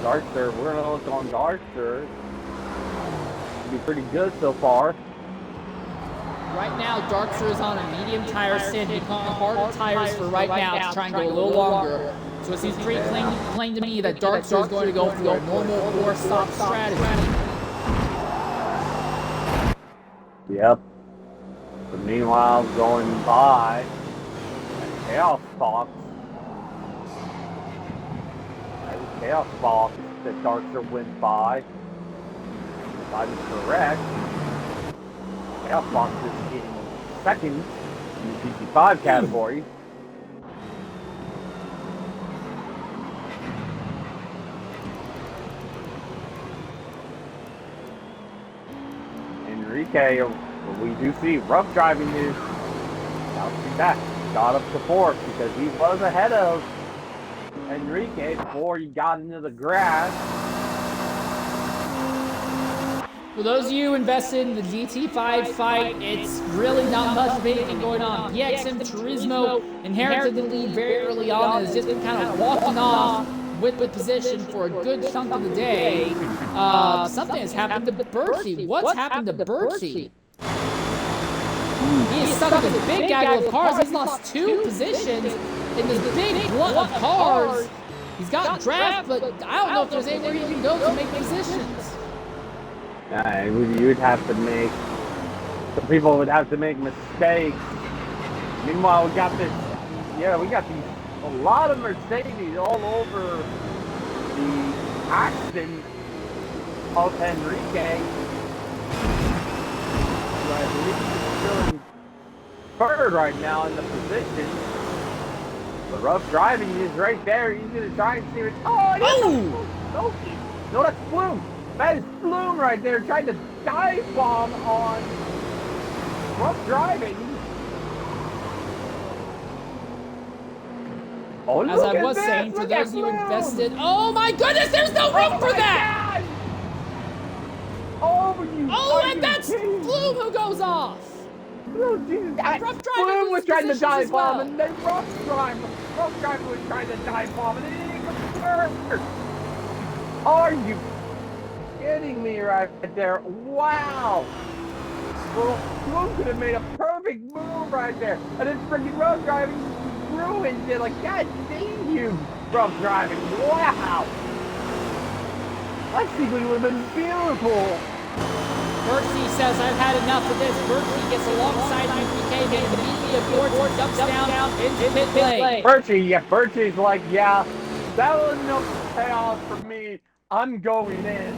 Darkster, we're gonna look on Darkster. Be pretty good so far. Right now, Darkster is on a medium tire stand. He caught harder tires for right now to try and go a little longer. So it seems pretty plain to me that Darkster is going to go for a normal 4-stop strategy. Yep. But meanwhile, going by Chaos Fox. Chaos Fox that Darkster went by. If I'm correct, Chaos Fox is in second in the GT5 category. Enrique, we do see rough driving is bouncing back. Got up to fourth because he was ahead of Enrique before he got into the grass. For those of you invested in the GT5 fight, it's really not much of anything going on. PXM Turismo inherited the lead very early on and has just been kind of walking off with the position for a good chunk of the day. Something has happened to Birchie. What's happened to Birchie? He is stuck with this big gaggle of cars. He's lost 2 positions in this big glut of cars. He's got draft, but I don't know if there's anywhere he can go to make positions. You'd have to make, some people would have to make mistakes. Meanwhile, we got this, we got these, a lot of Mercedes all over the action of Enrique. I believe he's still in third right now in the position. The rough driving is right there. He's going to try and see it. No, that's Bloom. That is Bloom right there trying to dive bomb on rough driving. Oh, as I was saying, for those of you invested, oh my goodness, there's no room for that! And that's Bloom who goes off. Oh, Jesus. Rough driving was trying to dive bomb, well. and then rough driving was trying to dive bomb, and it didn't even work. Are you kidding me right there? Wow. Well, Bloom could have made a perfect move right there, and then freaking rough driving ruined it. Like, God damn you, rough driving. Wow. That sequence would have been beautiful. Birchie says, I've had enough of this. Birchie gets alongside UPK, getting the BB aboard, jumps down into pit lane. Birchie's like, that was no payoff for me. I'm going in.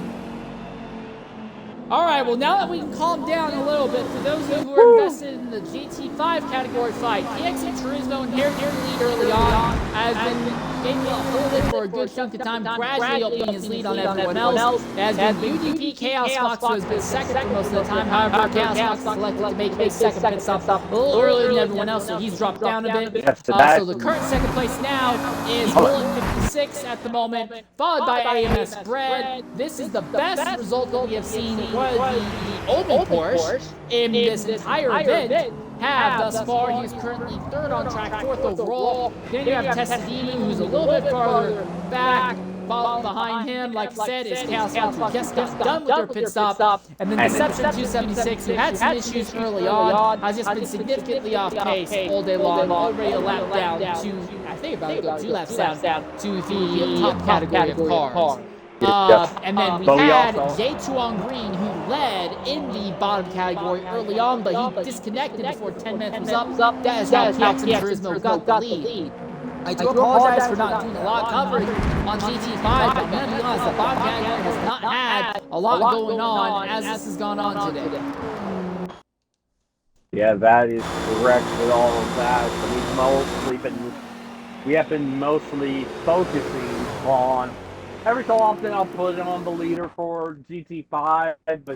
All right, well, now that we can calm down a little bit, for those of you who are invested in the GT5 category fight, PXM Turismo inherited the lead early on, has been able to hold it for a good chunk of time, gradually opening his lead on everyone else. As been UDP Chaos Fox, who has been second for most of the time. However, Chaos Fox selected to make his second pit stop a little earlier than everyone else, so he's dropped down a bit. So the current second place now is Bullet 56 at the moment, followed by AMS Bread. This is the best result that we have seen for the open Porsche in this entire event have thus far. He is currently third on track, fourth overall. Then you have Testadini, who's a little bit farther back. Following behind him, like I said, is Chaos Fox, who just got done with their pit stop. And then Deception 276, who had some issues early on, has just been significantly off pace all day long, already a lap down to, I think about to go 2 laps down to the top category of cars. And then we had Yetuan Green, who led in the bottom category early on, but he disconnected before 10 minutes was up. That is how PXM Turismo got the lead. I do apologize for not doing a lot of coverage on GT5, but I'm going to be honest, the bottom category has not had a lot going on as this has gone on today. Yeah, that is correct with all of that. We have been mostly focusing on, every so often I'll put it on the leader for GT5, but it's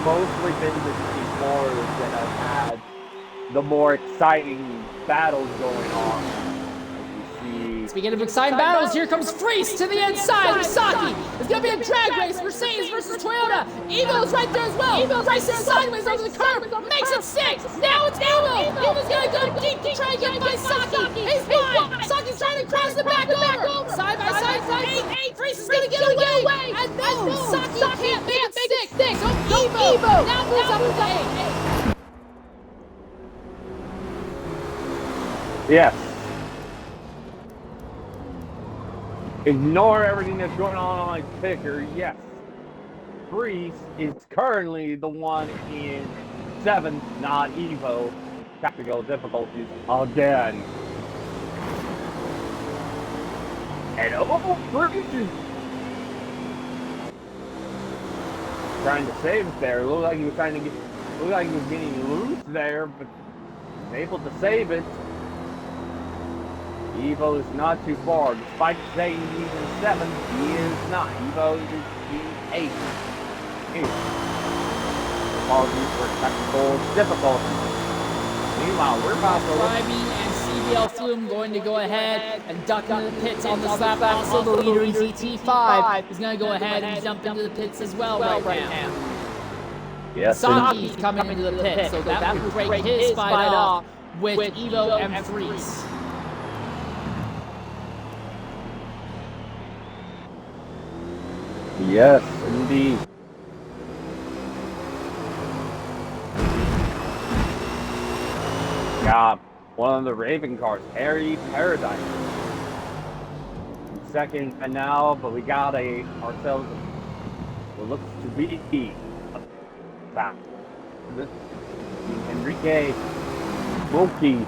mostly been the GT4s that have had the more exciting battles going on. Speaking of exciting battles, here comes Freeze to the inside. Misaki. It's going to be a drag race. Mercedes versus Toyota. Evo's right there as well. Races sideways over the curb. Makes it 6. Now it's Evo. Evo's going to go deep to try and get by Saki. He's wide. Saki's trying to cross the back over. Side by side. 8. Freeze is going to get away. And no, Saki can't make it 6. So Evo now moves up to 8. Yes. Ignore everything that's going on my picker. Yes. Freeze is currently the one in 7th, not Evo. Technical difficulties again. And Freeze is trying to save it there. It looked like he was trying to get. Looked like he was getting loose there, but was able to save it. Evo is not too far. Despite saying he's in 7th, he is not. Evo is in 8th. Apologies for technical difficulties. Meanwhile, we're about to Driving and CBL Flume going to go ahead and duck into the pits on this lap. Also, the leader in GT5 is going to go ahead and jump into the pits as well right now. Yes, Saki's coming into the pits, so that would break his fight off with Evo and Freeze. Yes, indeed. Got one of the Raven cars, Harry Paradise. Second and now, but we got ourselves what looks to be back. Enrique Wilkie.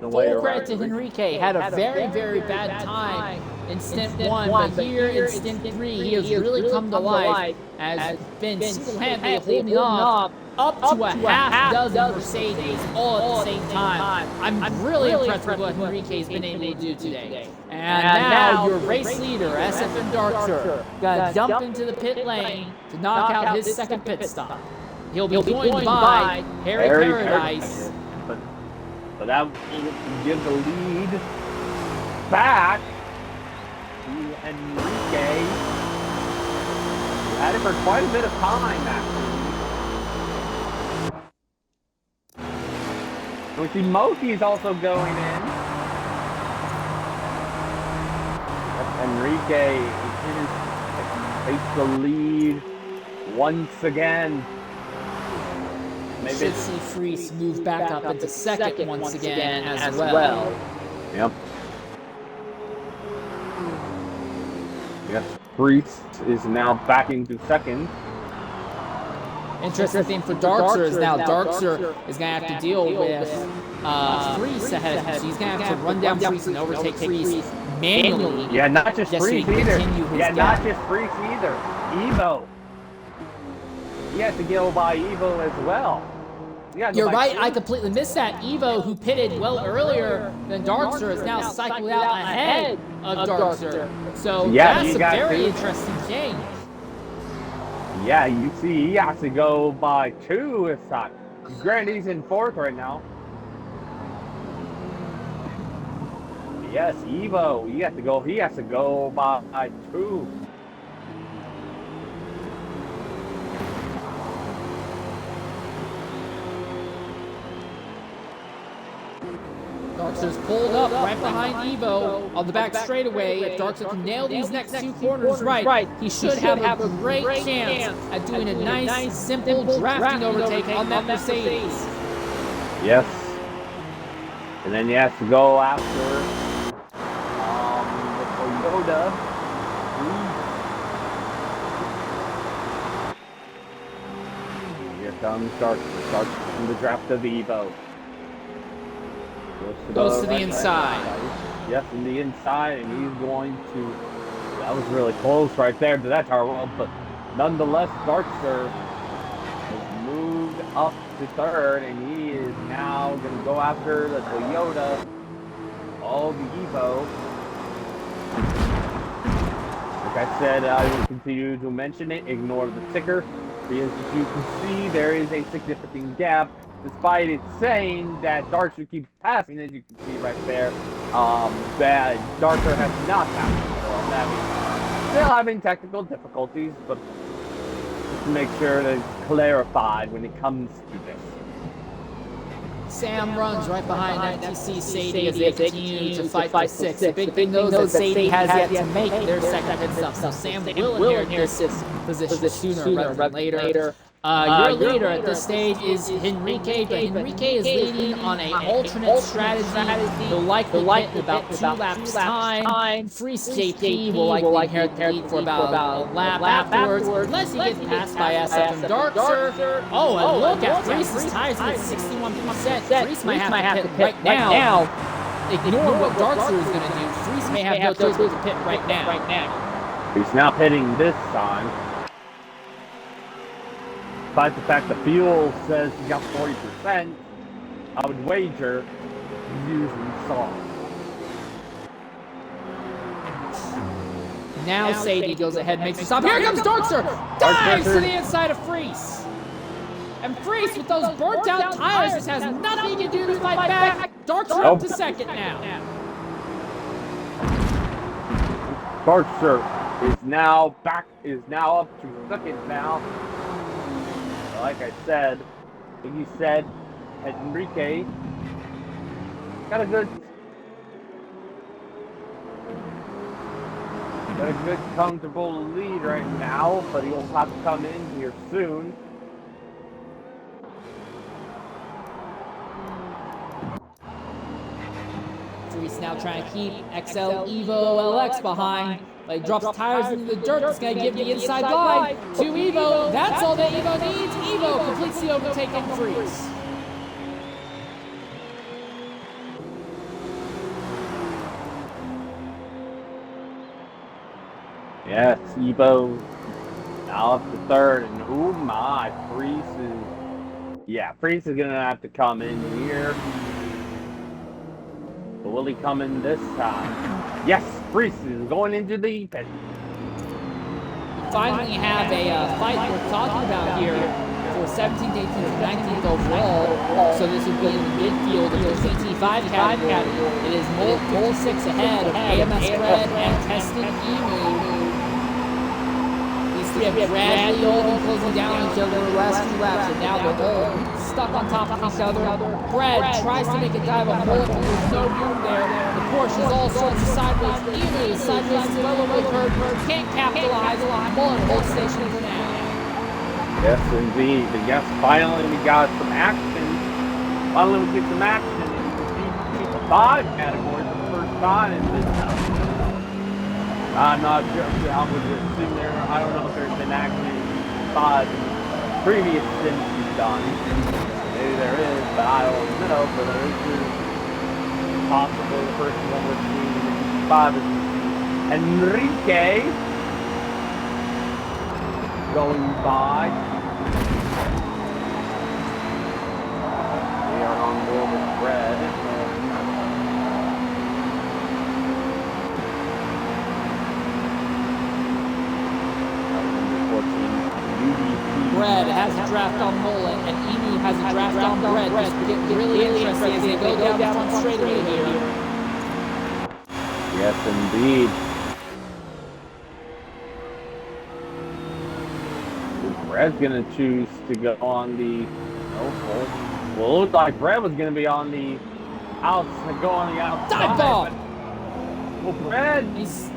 Full credit to Enrique, had a very, very bad time in Stint 1, but here in Stint 3, he has really come to life, has been single-handedly holding on up to a half dozen Mercedes all at the same time. I'm really impressed with what Enrique's been able to do today. And now your race leader, SFN Darkster, gonna jump into the pit lane to knock out his second pit stop. He'll be joined by Harry Paradise. So that will give the lead back to Enrique. He had it for quite a bit of time, actually. We see Moki's also going in. Enrique takes the lead once again. Maybe should see Freeze move back up into second once again as well. Yep. Yes, Freeze is now back into second. Interesting thing for Darkster is now Darkster is going to have to deal with Freeze ahead of him. So he's going to have to run down Freeze and overtake Freeze manually. Yeah, not just Freeze either. Yeah, not just Freeze either. Evo. He has to go by Evo as well. You're right, I completely missed that. Evo, who pitted well earlier than Darkster, is now cycled out ahead of Darkster. So that's a very interesting change. Yeah, you see, he has to go by 2 this time. Granted, he's in 4th right now. Yes, Evo, he has to go by 2. Darkster's pulled up right behind Evo on the back straightaway. If Darkster can nail these next 2 corners right, he should have a great chance at doing a nice, simple drafting overtake on that Mercedes. Yes. And then he has to go after the Toyota. Here comes Darkster. Darkster in the draft of the Evo. Goes to the inside. Yes, in the inside, and he's going to. That was really close right there to that tower wall, but nonetheless, Darkster has moved up to 3rd, and he is now going to go after the Toyota. All the Evo. Like I said, I will continue to mention it. Ignore the ticker, because as you can see, there is a significant gap. Despite it saying that Darkster keeps passing, as you can see right there, that Darkster has not passed at all. still having technical difficulties, but just to make sure that it's clarified when it comes to this. Sam runs right behind FTC Sadie as they continue to fight for 6. The big thing though is that Sadie has yet to make their second pit stop, so Sam will inherit this position sooner rather than later. Your leader at this stage is Henrique, but Henrique is leading on an alternate strategy. He'll likely hit in about 2 laps time. Freeze JP will likely inherit the lead for about a lap afterwards, unless he gets passed by SF and Darkster. Oh, and look at Freeze's tires at 61%. Freeze might have to pit right now. Ignore what Darkster is going to do. Freeze may have no choice but to pit right now. He's now pitting this time. Despite the fact the fuel says he got 40%, I would wager he's using sauce. Now Sadie goes ahead and makes a stop. Here comes Darkster! Dives to the inside of Freeze! And Freeze, with those burnt out tires, just has nothing to do to fight back. Darkster up to second now. Darkster is now up to second now. Like I said, Enrique got a good comfortable lead right now, but he'll have to come in here soon. Freeze now trying to keep XL Evo LX behind. But he drops tires into the dirt. That's going to give the inside line to Evo. That's all that Evo needs. Evo completes the overtake and Freeze. Yes, Evo now up to third, and oh my, Freeze is going to have to come in here. But will he come in this time? Yes, Freeze is going into the pit. We finally have a fight we're talking about here for 17th, 18th, and 19th overall. So this would be in the midfield of the CT5 category. It is Molt 6 ahead of AMS Red and Testing Emu. These three have gradually all been closing down on each other the last few laps, and now they're all stuck on top of each other. Brad tries to make a dive on Molt, but there's no room there. The Porsche is all sorts of sideways. Emu is sideways as well over the curve. Can't capitalize. Molt holds station for now. Yes, indeed. But yes, finally we got some action. Finally we get some action in the GT5 category for the first time in this house. I'm not sure how much it's in there. I don't know if there's been action in GT5 in previous Stints we've done. Maybe there is, but I don't know. But there is possibly the first one we're seeing in GT5 is Enrique going by. We are on board with Red. Brad has a draft on Mullet, and Emu has a draft on Brad. Just getting really interesting as they go down the front straightaway here. Yes, indeed. Brad's gonna choose to go on the. Well, it looked like Brad was gonna be on the go on the outside. Dive bomb. Well, Brad makes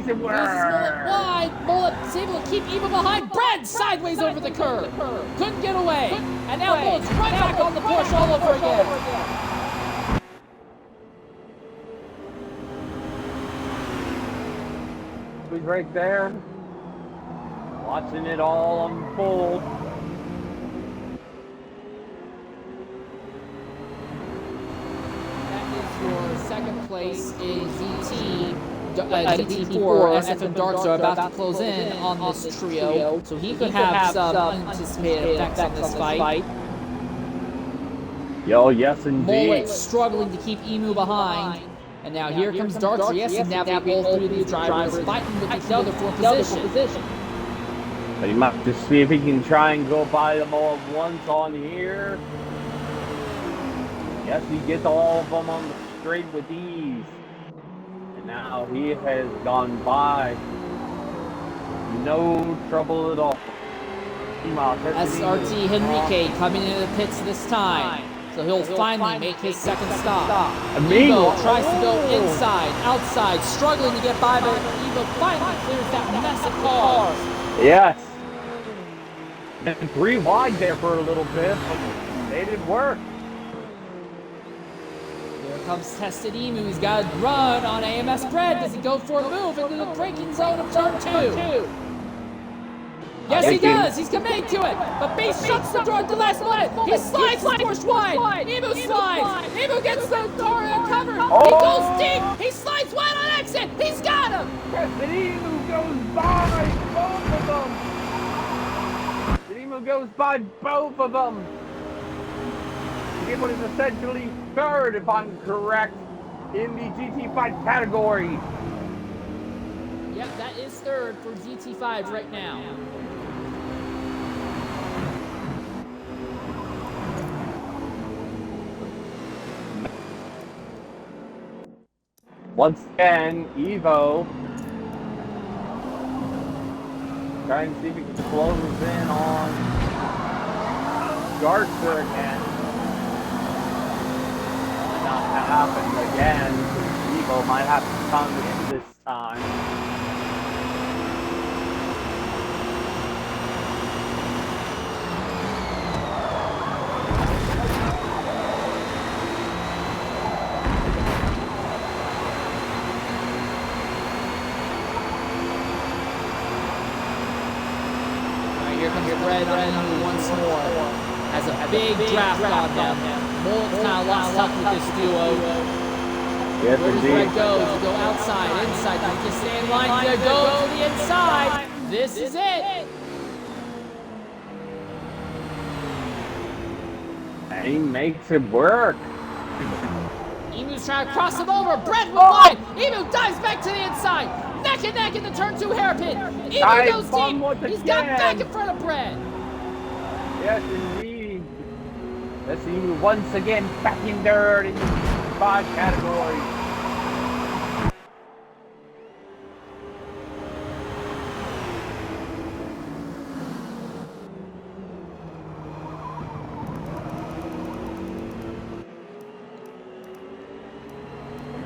it work. Mullet wide. Mullet's able to keep Eva behind. Brad sideways over the curve. Couldn't get away. And now Mullet's right back on the Porsche all over again. He's right there, watching it all unfold. That is your second place in ZT. GT4, SF and Darks are about to close in on this trio, so he could have some unanticipated effects on this fight. Yo, yes indeed. Mullet struggling to keep Emu behind, and now here comes Darks. He has to navigate all three of these drivers, fighting with each other for position. But he might just see if he can try and go by them all at once on here. Yes, he gets all of them on the straight with ease. Now he has gone by. No trouble at all. SRT Henrique coming into the pits this time. So he'll finally make his second stop. Evo tries to go inside, outside, struggling to get by, but Evo finally clears that mess of cars. Yes. And 3 wide there for a little bit, but they didn't work. Here comes Tested Emu. He's got to run on AMS Bread. Does he go for a move into the braking zone of turn 2? Yes, he does. He's committing to it. But Base shuts the door at the last minute. He slides his Porsche wide. Emu slides. Emu gets the TORA cover. He goes deep. He slides wide on exit. He's got him. The Emu goes by both of them. The Emu goes by both of them. The Emu is essentially third, if I'm correct, in the GT5 category. Yep, that is third for GT5 right now. Once again, Evo trying to see if he can close in on Garza again. Might not happen again. Evo might have to come in this time. Here comes Red on once more. Has a big draft on them. Mold's kind of lost touch with this duo. Yes, Where does indeed. Red go? Does he go outside, inside? Does he just stay in line? Does he go to the inside? This is it. And he makes it work. Emu's trying to cross him over. Brett will line. Emu dives back to the inside. Neck and neck in the turn 2 hairpin. Emu goes deep. He's got back in front of Brett. Yes, indeed. Let's see Emu once again back in third in the 5 category.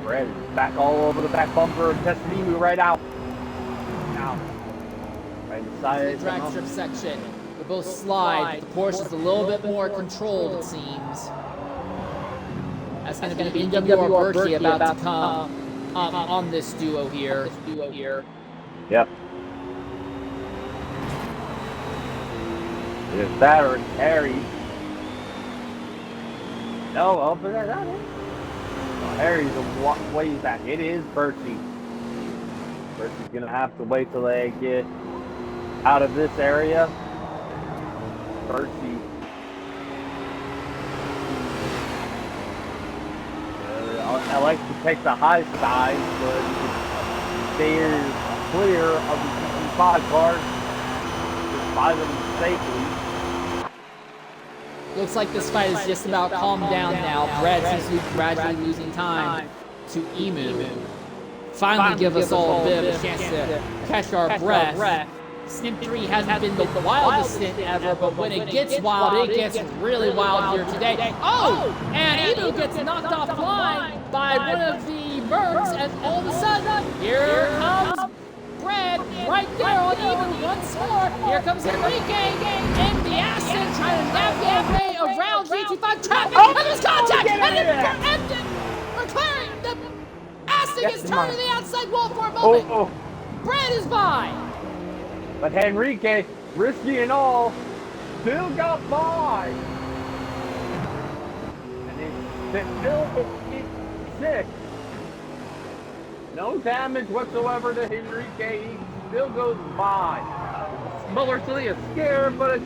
Brett is back all over the back bumper, testing Emu right out. Now, right inside The drag strip section. They both slide. The Porsche is a little bit more controlled, it seems. That's going to be NWR Berkey about to come on this duo here. Yep. Either that or Harry. No, oh, but that's not it. Well, Harry's a ways back. It is Berkey. Berkey's going to have to wait till they get out of this area. Berkey. I like to take the high side, but stay clear of the GT5 cars. Just buy them safely. Looks like this fight is just about calmed down now. Brad seems to be gradually losing time to Emu. Finally give us all a bit of a chance to catch our breath. Stint 3 hasn't been the wildest stint ever, but when it gets wild, it gets really wild here today. Oh! And Emu gets knocked offline by one of the Mercs, and all of a sudden, here comes Brad right there on Emu once more. Here comes Enrique in the Aston trying to navigate around GT5 traffic, and there's contact! And then McLaren, the Aston gets turned to the outside wall for a moment. Brad is by. But Henrique, risky and all, still got by. And it's still 56. No damage whatsoever to Henrique. He still goes by. Muller's a scared, but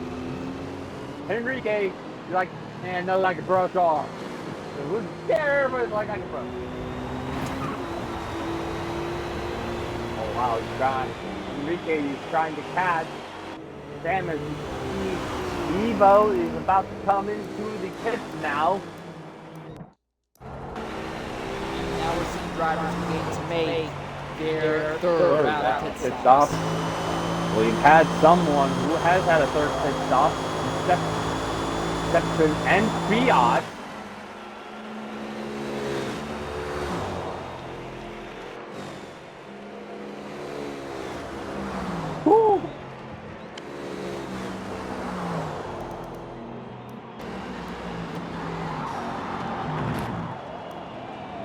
Henrique, like, man, no, like a brush off. It was scared, but it's like I can brush. Oh, wow, he's trying. Enrique is trying to catch. Damage. Evo is about to come into the pits now. And now we're seeing drivers begin to make their third round of pit stop. stops. Well, you've had someone who has had a third pit stop, Stepson and Fiat. Woo.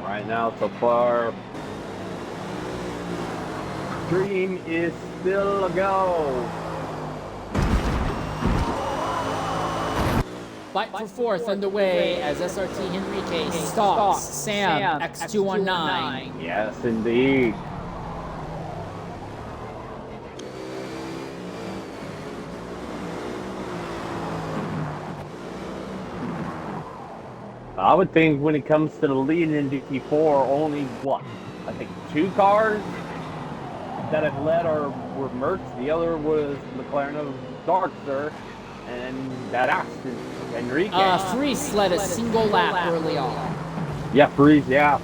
Right now, so far, Dream is still a go. Fight for fourth underway as SRT Henrique stalks Sam X219. Yes, indeed. I would think when it comes to the lead in DT4, only what? I think 2 cars that have led were Mertz. The other was McLaren of Darkster, and that Aston Enrique. Freese led a single lap early on. Yeah, Freeze, yeah.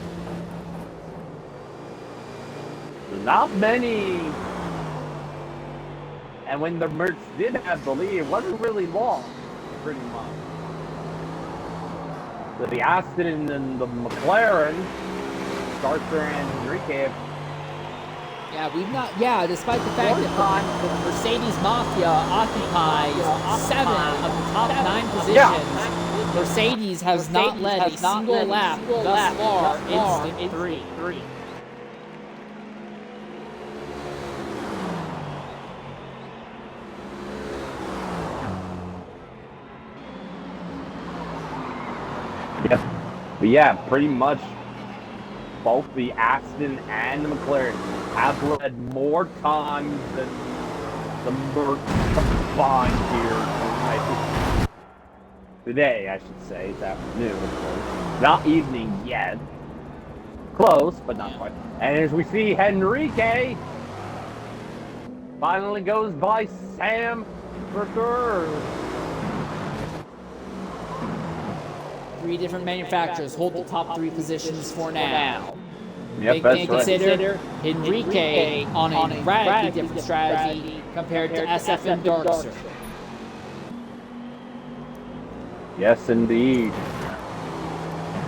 Not many. And when the Mertz did have the lead, it wasn't really long, pretty much. So the Aston and the McLaren, Darkster and Enrique. Yeah, despite the fact that the Mercedes Mafia occupies 7 of the top 9 positions, Mercedes has not led a single lap thus far in Stint 3. Yep. But yeah, pretty much both the Aston and the McLaren have led more times than the Merc combined here today, I should say. It's afternoon, of course. Not evening yet. Close, but not quite. And as we see, Henrique finally goes by Sam for third. 3 different manufacturers hold the top 3 positions for now. Yep, that's right. Consider Henrique on a radically different strategy compared to SF and Darkster. Yes, indeed.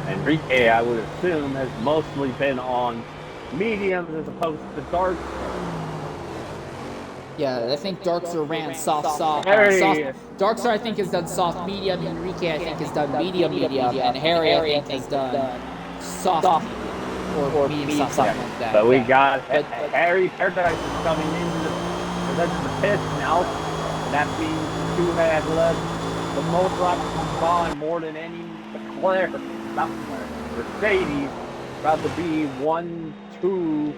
Enrique, I would assume, has mostly been on mediums as opposed to dark. Yeah, I think Darkster ran soft. Darkster, I think, has done soft medium. Enrique, I think, has done medium. And Harry, I think, has done soft or medium, something like that. But we got Harry Paradise is coming into the pits now. And that means the 2 had led the most laps combined, more than any Mercedes, about to be 1-2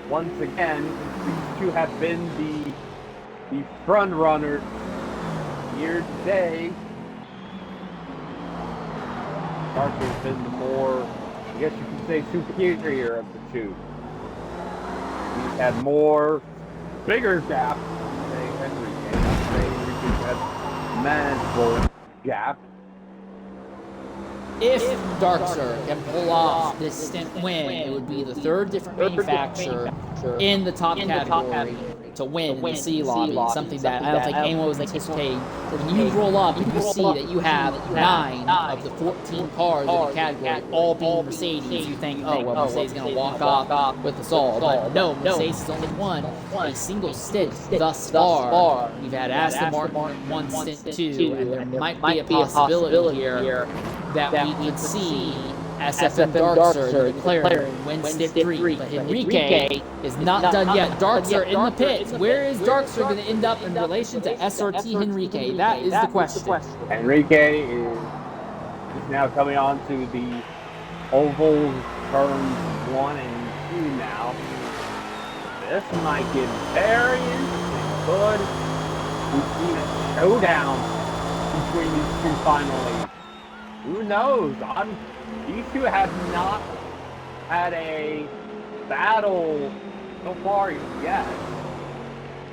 once again. These 2 have been the front runners here today. Darker's been the more, I guess you could say, superior of the 2. He's had bigger gaps than Enrique. Enrique's had manageable gap. If Darkster can pull off this Stint win, it would be the 3rd different manufacturer in the top category to win in the C lobby. Something that I don't think anyone was anticipating. When you roll up and you see that you have 9 of the 14 cars in the category all being Mercedes, you think, oh, well, Mercedes is going to walk off with us all. But no, Mercedes has only won a single stint thus far. We've had Aston Martin 1 stint 2, and there might be a possibility here that we could see SF and Darkster and McLaren win Stint 3, but Henrique is not done yet. Darkster in the pits. Where is Darkster going to end up in relation to SRT Henrique? That is the question. Henrique is now coming on to the oval turns 1 and 2 now. This might get very interesting. Could we see a showdown between these 2 finally? Who knows? These 2 have not had a battle so far yet.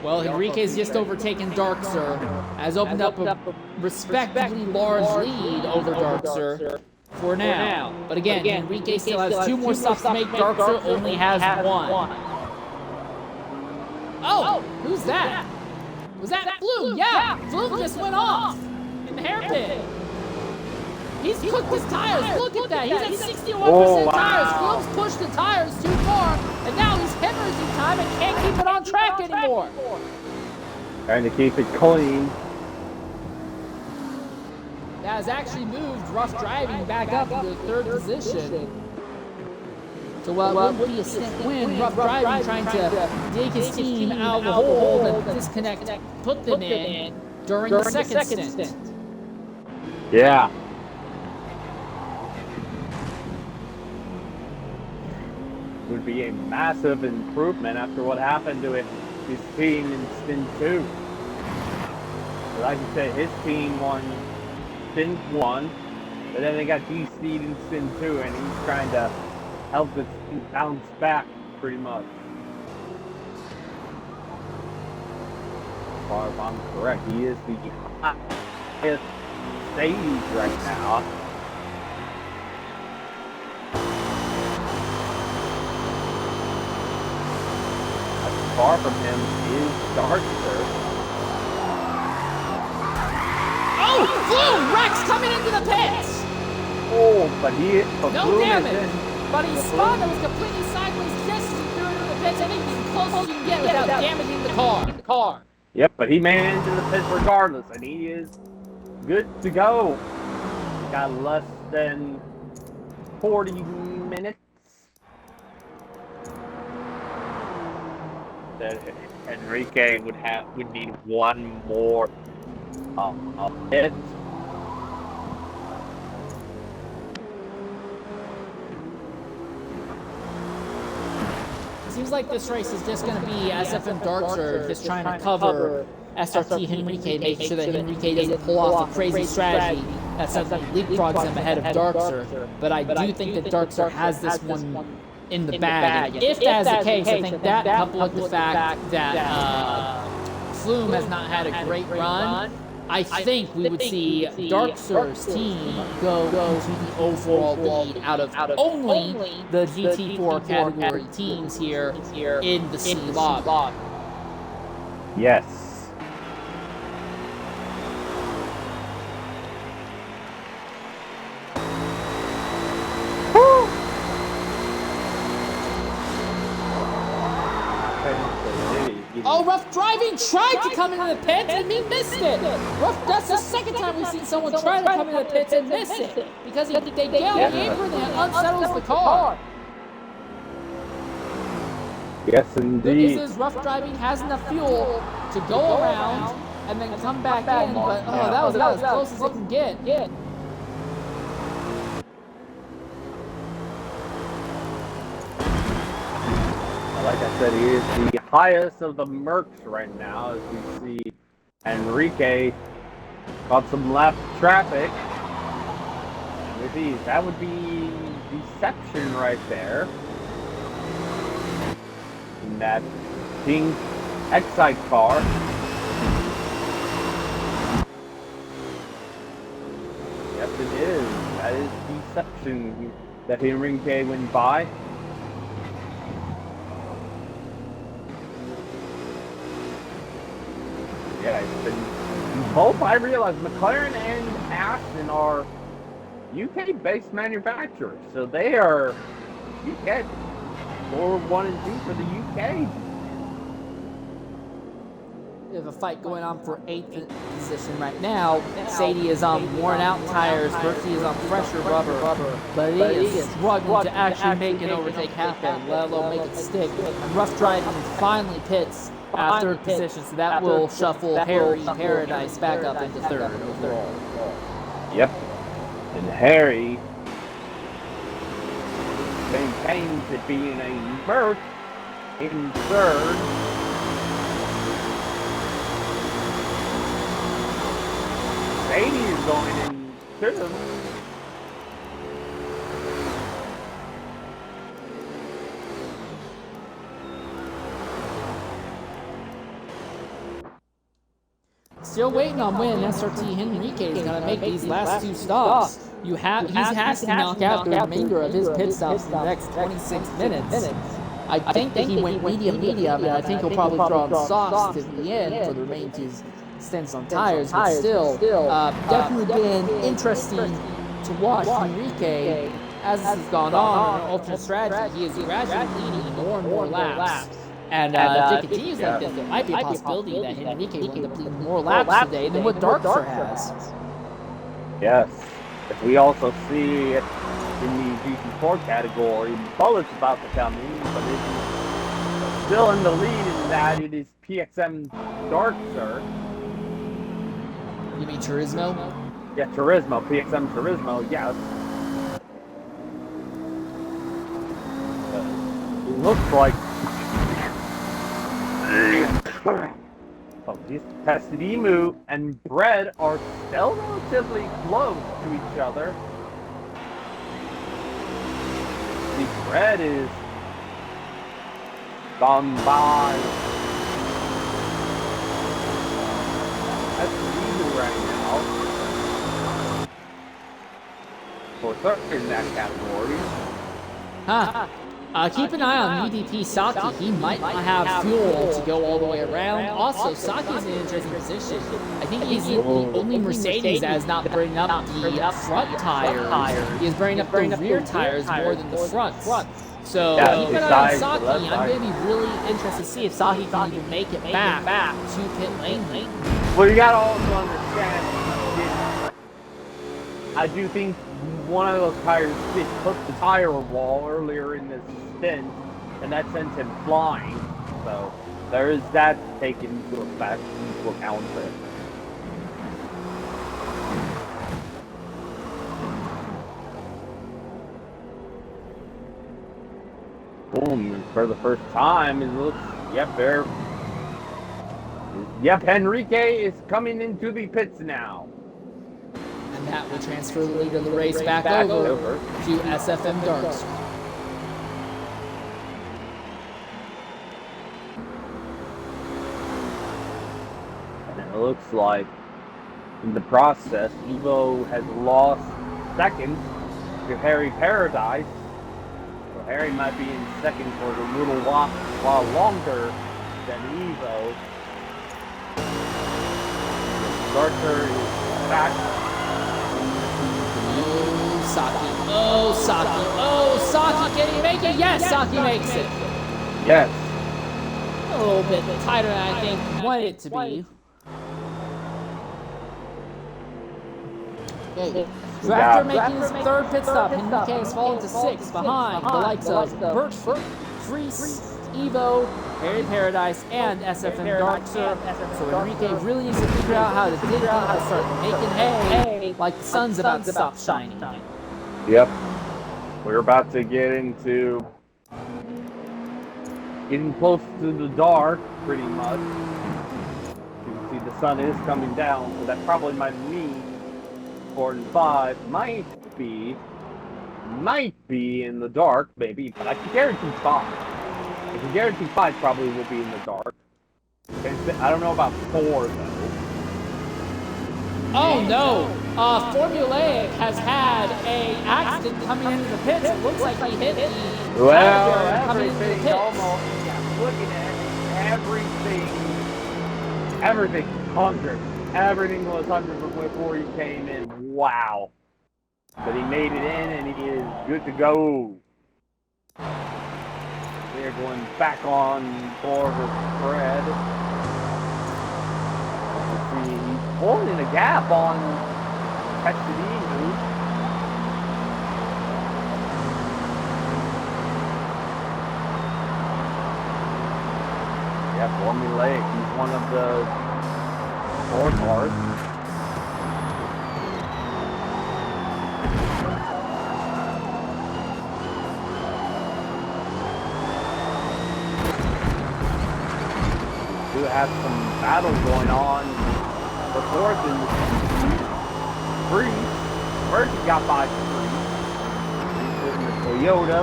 Well, Henrique's just overtaken Darkster, has opened up a respectably large lead over Darkster. for now. But again, Enrique still has 2 more stops to make. Darkster only has 1. Oh, who's that? Was that Flume? Yeah, Flume just went off in the hairpin. He's cooked his tires. Look at that. He's at 61% tires. Flume's pushed the tires too far, and now he's hemorrhaging time and can't keep it on track anymore. Trying to keep it clean. That has actually moved Rough Driving back up to the 3rd position. So while it wouldn't be a Stint win, Rough Driving trying to dig his team out of the hole and disconnect, put them in during the second stint. Yeah. Would be a massive improvement after what happened to his team in Stint 2. Like you said, his team won Stint 1, but then they got DC'd in Stint 2, and he's trying to help the team bounce back, pretty much. As far as I'm correct, he is the highest stage right now. Far from him is Darkster. Oh, Flume! Rex coming into the pits! Oh, but no damage. But he spun that was completely sideways just as he threw it into the pits. I think he's as close as you can get without damaging the car. Yep, but he made it into the pits regardless, and he is good to go. Got less than 40 minutes. That Enrique would need 1 more hit. It seems like this race is just going to be SF and Darkster just trying to cover SRT Enrique, making sure that Enrique doesn't pull off a crazy strategy that suddenly leapfrogs him ahead of Darkster. But I do think that Darkster has this one in the bag. And if that is the case, I think that coupled with the fact that Flume has not had a great run, I think we would see Darkster's team go into the overall lead out of only the GT4 category teams here in the C lobby. Yes. Oh, Rough Driving tried to come into the pits and he missed it. That's the second time we've seen someone try to come into the pits and miss it because they get on the apron and unsettles the car. Yes, indeed. The good news is Rough Driving has enough fuel to go around and then come back in, but that was about as close as it can get. Like I said, he is the highest of the Mercs right now, as we see Enrique got some left traffic. And with these, that would be deception right there. In that pink Excite car. Yes, it is. That is deception that Enrique went by. Yeah, it's been both. I realize McLaren and Aston are UK-based manufacturers, so they are UK for 1 and 2 for the UK. We have a fight going on for 8th position right now. Sadie is on worn-out tires. Berkey is on fresher rubber, but he is struggling to actually make an overtake happen, let alone make it stick. And Rough Driving finally pits at 3rd position, so that will shuffle Harry Paradise back up into 3rd overall. Yep, and Harry maintains it being a Merc in 3rd. Sadie is going in 2nd. Still waiting on when SRT Henrique is going to make these last 2 stops. He has to knock out the remainder of his pit stops in the next 26 minutes. I think that he went medium, and I think he'll probably throw on softs to the end for the remaining 2 stints on tires. But still, definitely been interesting to watch Henrique as this has gone on in alternate strategy. He is gradually leading more and more laps. And if it continues like this, there might be a possibility that Henrique will end up leading more laps today than what Darkster has. Yes. As we also see in the GT4 category, Bullet's about to come in, but it's still in the lead in that it is PXM Darkster. You mean Turismo? Yeah, Turismo, PXM Turismo, yes. It looks like these Tested Emu and Bread are still relatively close to each other. The Bread is gone by Tested Emu right now for third in that category. Huh. Keep an eye on UDP Saki. He might not have fuel to go all the way around. Also, Saki's in an interesting position. I think he's the only Mercedes that has not burned up the front tires. He is burning up the rear tires more than the fronts. So keep an eye on Saki. I'm going to be really interested to see if Saki can even make it back to pit lane. Well, you got to also understand, I do think one of those tires did hook the tire wall earlier in this stint, and that sent him flying. So there is that taken into account there. Boom! For the first time, it looks Henrique is coming into the pits now. And that will transfer the lead of the race back over to SFM Darkster. And it looks like in the process, Evo has lost second to Harry Paradise. So Harry might be in second for a little while longer than Evo. Darkster is back. Oh, Saki, can he make it? Yes, Saki makes it. Yes. A little bit tighter than I think he wanted it to be. Okay. Drafter making his third pit stop. Henrique has fallen to 6 behind the likes of Birch, Freeze, Evo, Harry Paradise, and SFM Darkster. So Henrique really needs to figure out how to dig in and start making hay like the sun's about to stop shining. Yep. We're about to get into getting close to the dark, pretty much. You can see the sun is coming down, so that probably might mean 4 and 5 might be in the dark, maybe, but I can guarantee 5. I can guarantee 5 probably will be in the dark. I don't know about 4 though. Oh no! Formulaic has had a accident coming into the pits. It looks like he hit the coming into the pits. Almost. Yeah, looking at everything 100. Everything was 100 before he came in. Wow! But he made it in, and he is good to go. They're going back on board with Fred. He's holding a gap on Tested Emu. Yeah, Formulaic. He's one of the 4 cars. Do have some battle going on for 4th and Free. First he got by Free. He's in the Toyota.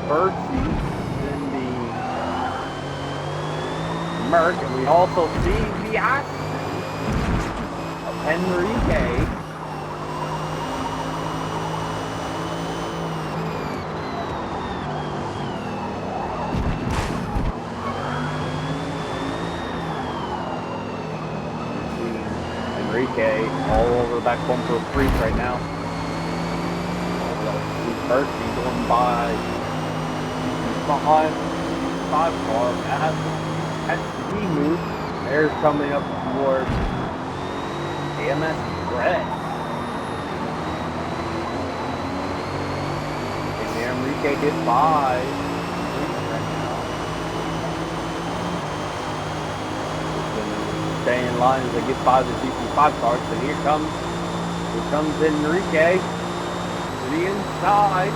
Birdsey in the Merc, and we also see the action of Enrique. Enrique all over the back bumper of Freak right now. Bertie going by behind 5 car at the move. There's coming up towards AMS Red. And Enrique gets by right now. Stay in line as they get by the GP5 cars. So here comes Enrique to the inside.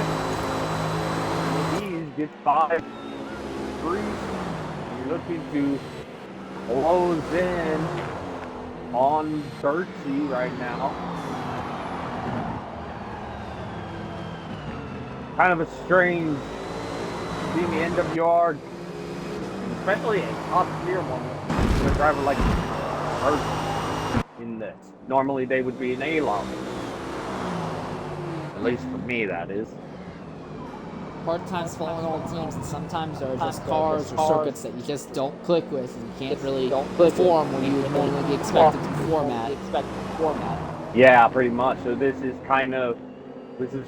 He gets by 3. You're looking to close in on Birchie right now. Kind of a strange seeing the NWR, especially a top tier one, with a driver like Birchie in this. Normally they would be an A-long. At least for me, that is. Hard times following all teams, and sometimes there are just cars or circuits that you just don't click with, and you can't really perform when you would normally be expected to perform at. Yeah, pretty much. So this is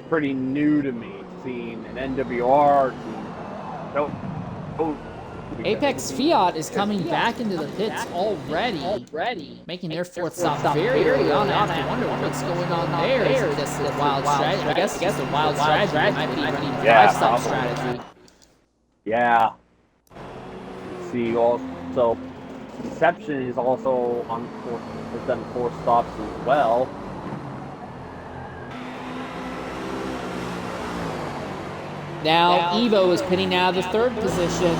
pretty new to me, seeing an NWR team. Apex Fiat is coming back into the pits already, making their 4th stop very early on. I have to wonder what's going on there. Is it just a wild strategy? I guess it's a wild strategy. It might be running 5-stop strategy. Yeah. Let's see, also, Deception is also on 4, has done 4 stops as well. Now Evo is pitting out of the 3rd position,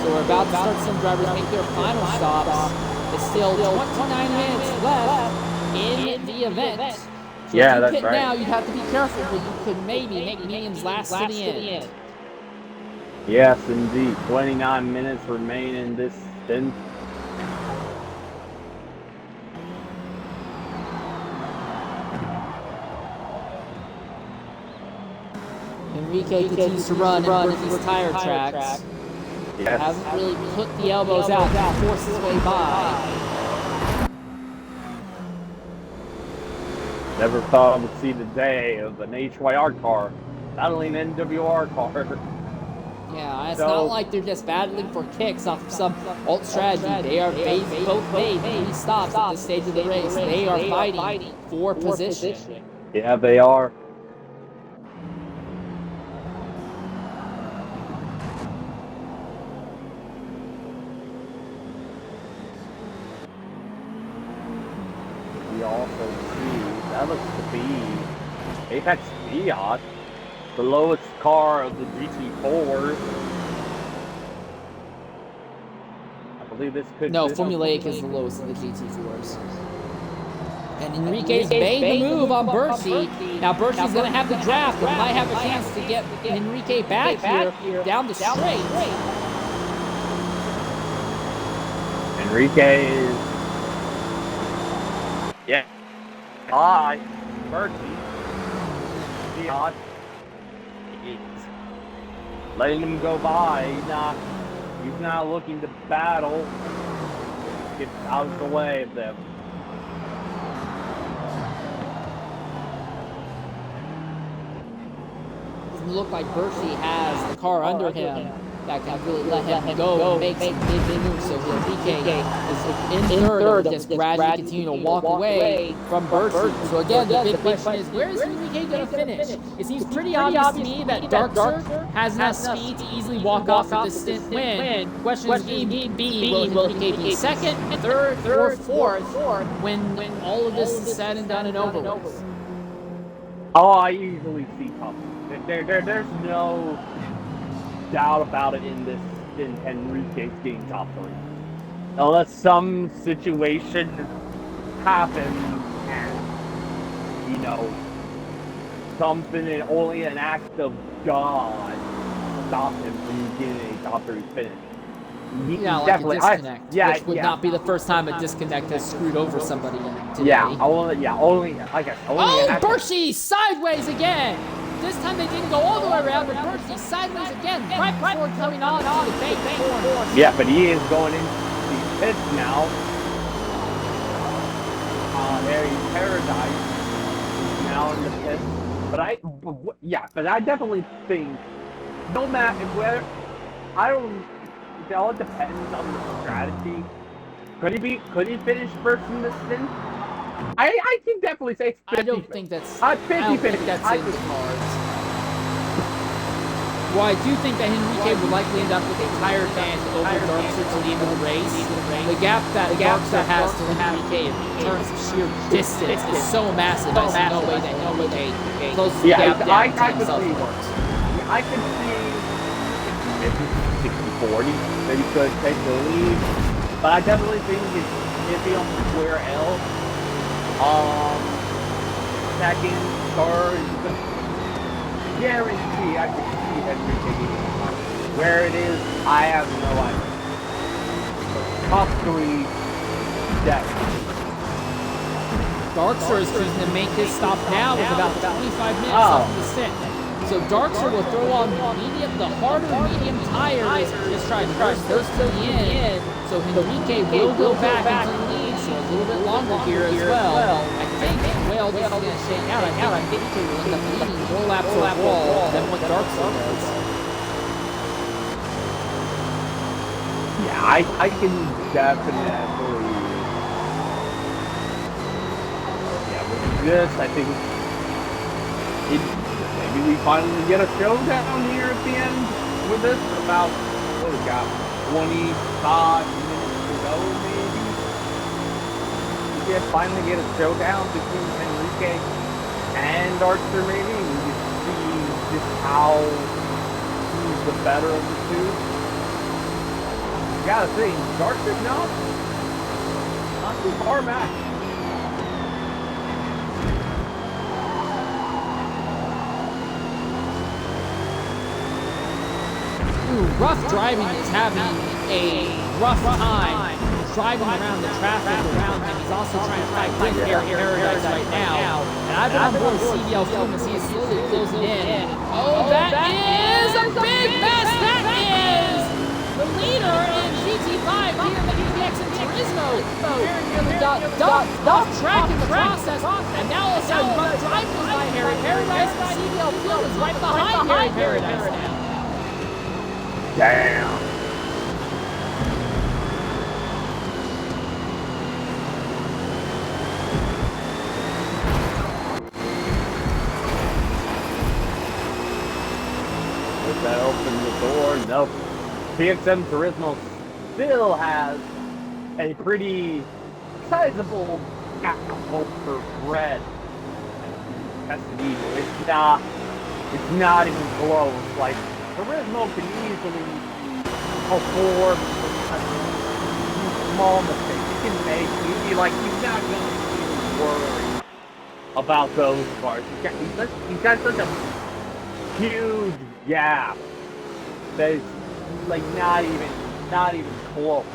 so we're about to start some drivers make their final stops. It's still 29 minutes left in the event. So Yeah, if you that's pit right. now, you have to be careful, but you could maybe make mediums last to the end. Yes, indeed. 29 minutes remain in this stint. Enrique continues to run these tire tracks. Yes. Hasn't really put the elbows out to force his way by. Never thought I would see the day of an HYR car battling an NWR car. Yeah, it's not like they're just battling for kicks off of some alt strategy. They are both made 3 stops at this stage of the race. They are fighting for position. Yeah, they are. We also see, that looks to be Apex Fiat, the lowest car of the GT4s. I believe this could... No, Formulaic is the lowest of the GT4s. And Enrique's made the move on Bercy. Now Bercy's going to have the draft, but might have a chance to get Enrique back here down the straight. Enrique is... Yeah. Hi, Bertie. Fiat is letting him go by. He's not looking to battle. Get out of the way of them. Doesn't look like Bercy has the car under him that can really let him go and make some big moves. So Enrique is in third, just gradually continue to walk away from Bercy. So again, the big question is, where is Enrique going to finish? It seems pretty obvious to me that Darkser has enough speed to easily walk off with this stint win. The question is going to be, will Enrique be second, third, or fourth when all of this is said and done and over with? Oh, I usually see top. There's no doubt about it in this in Enrique's getting top 3. Unless some situation happens and, you know, something and only an act of God stopped him from getting a top 3 finish. Yeah, like definitely. a disconnect, which would not be the first time a disconnect has screwed over somebody today. Yeah, only, I guess, only. Oh, Berkshire sideways again! This time they didn't go all the way around, but Berkshire sideways again, right before coming on to the bank corner. Yeah, but he is going into the pits now. There he's Paradise is now in the pits. But I definitely think, no matter where, it all depends on the strategy. Could he finish first in the stint? I can definitely say 50. I don't think that's 50. I don't think that's in the cards. Well, I do think that Henrique would likely end up with a tire advantage over Darkster to the end of the race. The gap that Darkster has to Henrique in terms of sheer distance is so massive. I see no way that Henrique closes the gap down to himself works. I could see 60-40 that he could take the lead, but I definitely think if he on the square L, second, third, guarantee I could see Henry taking it. Where it is, I have no idea. Top 3, definitely. Darkster is choosing to make his stop now with about 25 minutes left in the stint. So Darkster will throw on the harder medium tires just try to push those to the end. So Henrique will go back into the lead for a little bit longer here as well. I think the way all this is going to shake out, I think Henrique will end up leading more laps overall than what Darkster does. Yeah, I can definitely. Yeah, with this, I think maybe we finally get a showdown here at the end with this. About, what we got, 25 minutes to go, maybe? We finally get a showdown between Henrique and Darkster, maybe? We can see just how who's the better of the two. You gotta say, Darkster's not too far back. Rough driving is having a rough time driving around the traffic around him. He's also trying to fight with Paradise right now. And I've been on board CDL film as he is slowly closing in. Oh, that is a big mess! That is the leader in GT5 here in the UPX and Turismo. Very nearly got off track in the process. And now all of a sudden, rough driving is by Harry Paradise. And CDL film is right behind Harry Paradise now. Damn. Does that open the door? Nope. PXM Turismo still has a pretty sizable gap over red. It's not even close. Like, Turismo can easily afford a small mistake. He can make, he's not going to even worry about those cars. He's got such a huge gap that it's like not even close.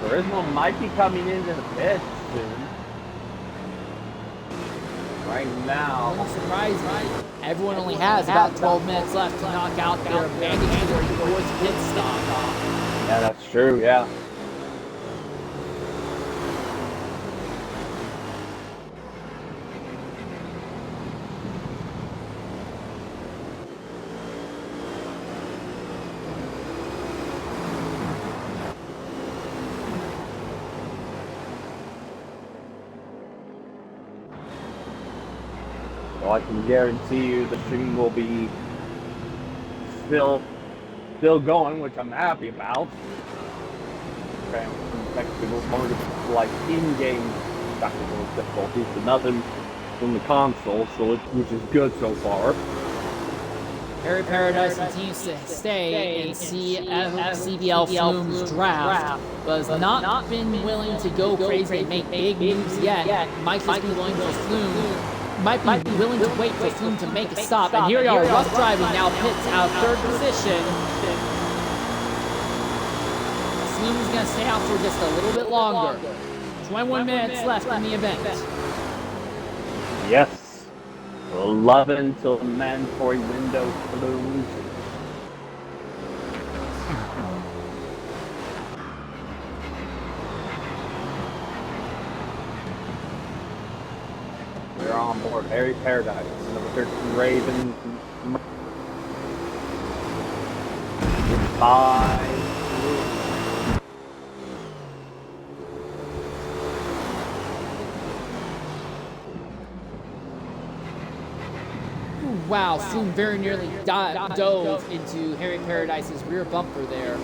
Turismo might be coming into the pit soon. Right now. Wouldn't surprise me. Everyone only has about 12 minutes left to knock out their mandatory fourth pit stop. Yeah, that's true, yeah. So I can guarantee you the stream will be still going, which I'm happy about. Okay, like in-game technical difficulties, but nothing from the console, so which is good so far. Harry Paradise continues to stay in CBL Flume's draft, but has not been willing to go crazy and make big moves yet. Mike has been willing for Flume might be willing to wait for Flume to make a stop. And here we are, rough driving now, pits out of third position. Flume's going to stay out for just a little bit longer. 21 minutes left in the event. Yes. 11 till the mandatory window closes. We're on board. Harry Paradise. Number 13 Raven. 5. Wow, Flume very nearly dove into Harry Paradise's rear bumper there.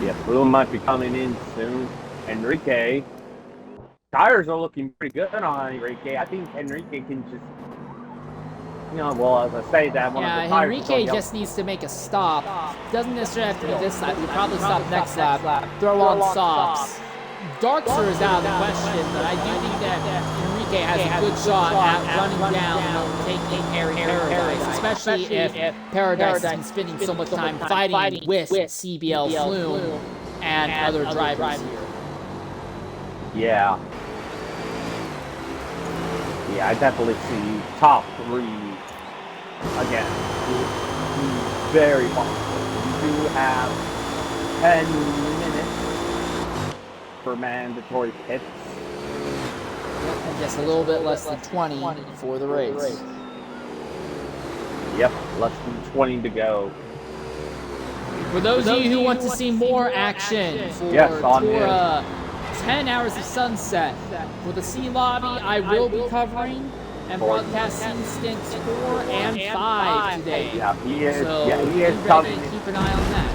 Yeah, Flume might be coming in soon. Enrique. Tires are looking pretty good on Enrique. I think Enrique can just, as I say that, one of the tires Enrique just needs to make a stop. Doesn't necessarily have to be this lap. He'll probably stop next lap. Throw on softs. Darkster is out of the question, but I do think that Enrique has a good shot at running down and taking Harry Paradise, especially if Paradise has been spending so much time fighting with CBL Flume and other drivers here. Yeah. Yeah, I definitely see top 3 again. Very possible. We do have 10 minutes for mandatory pits. And just a little bit less than 20 for the race. Yep, less than 20 to go. For those of you who want to see more action for TORA 10 Hours of Sunset, for the C Lobby, I will be covering and broadcasting Stints 4 and 5 today. Yeah, he is. So he is coming. Keep an eye on that.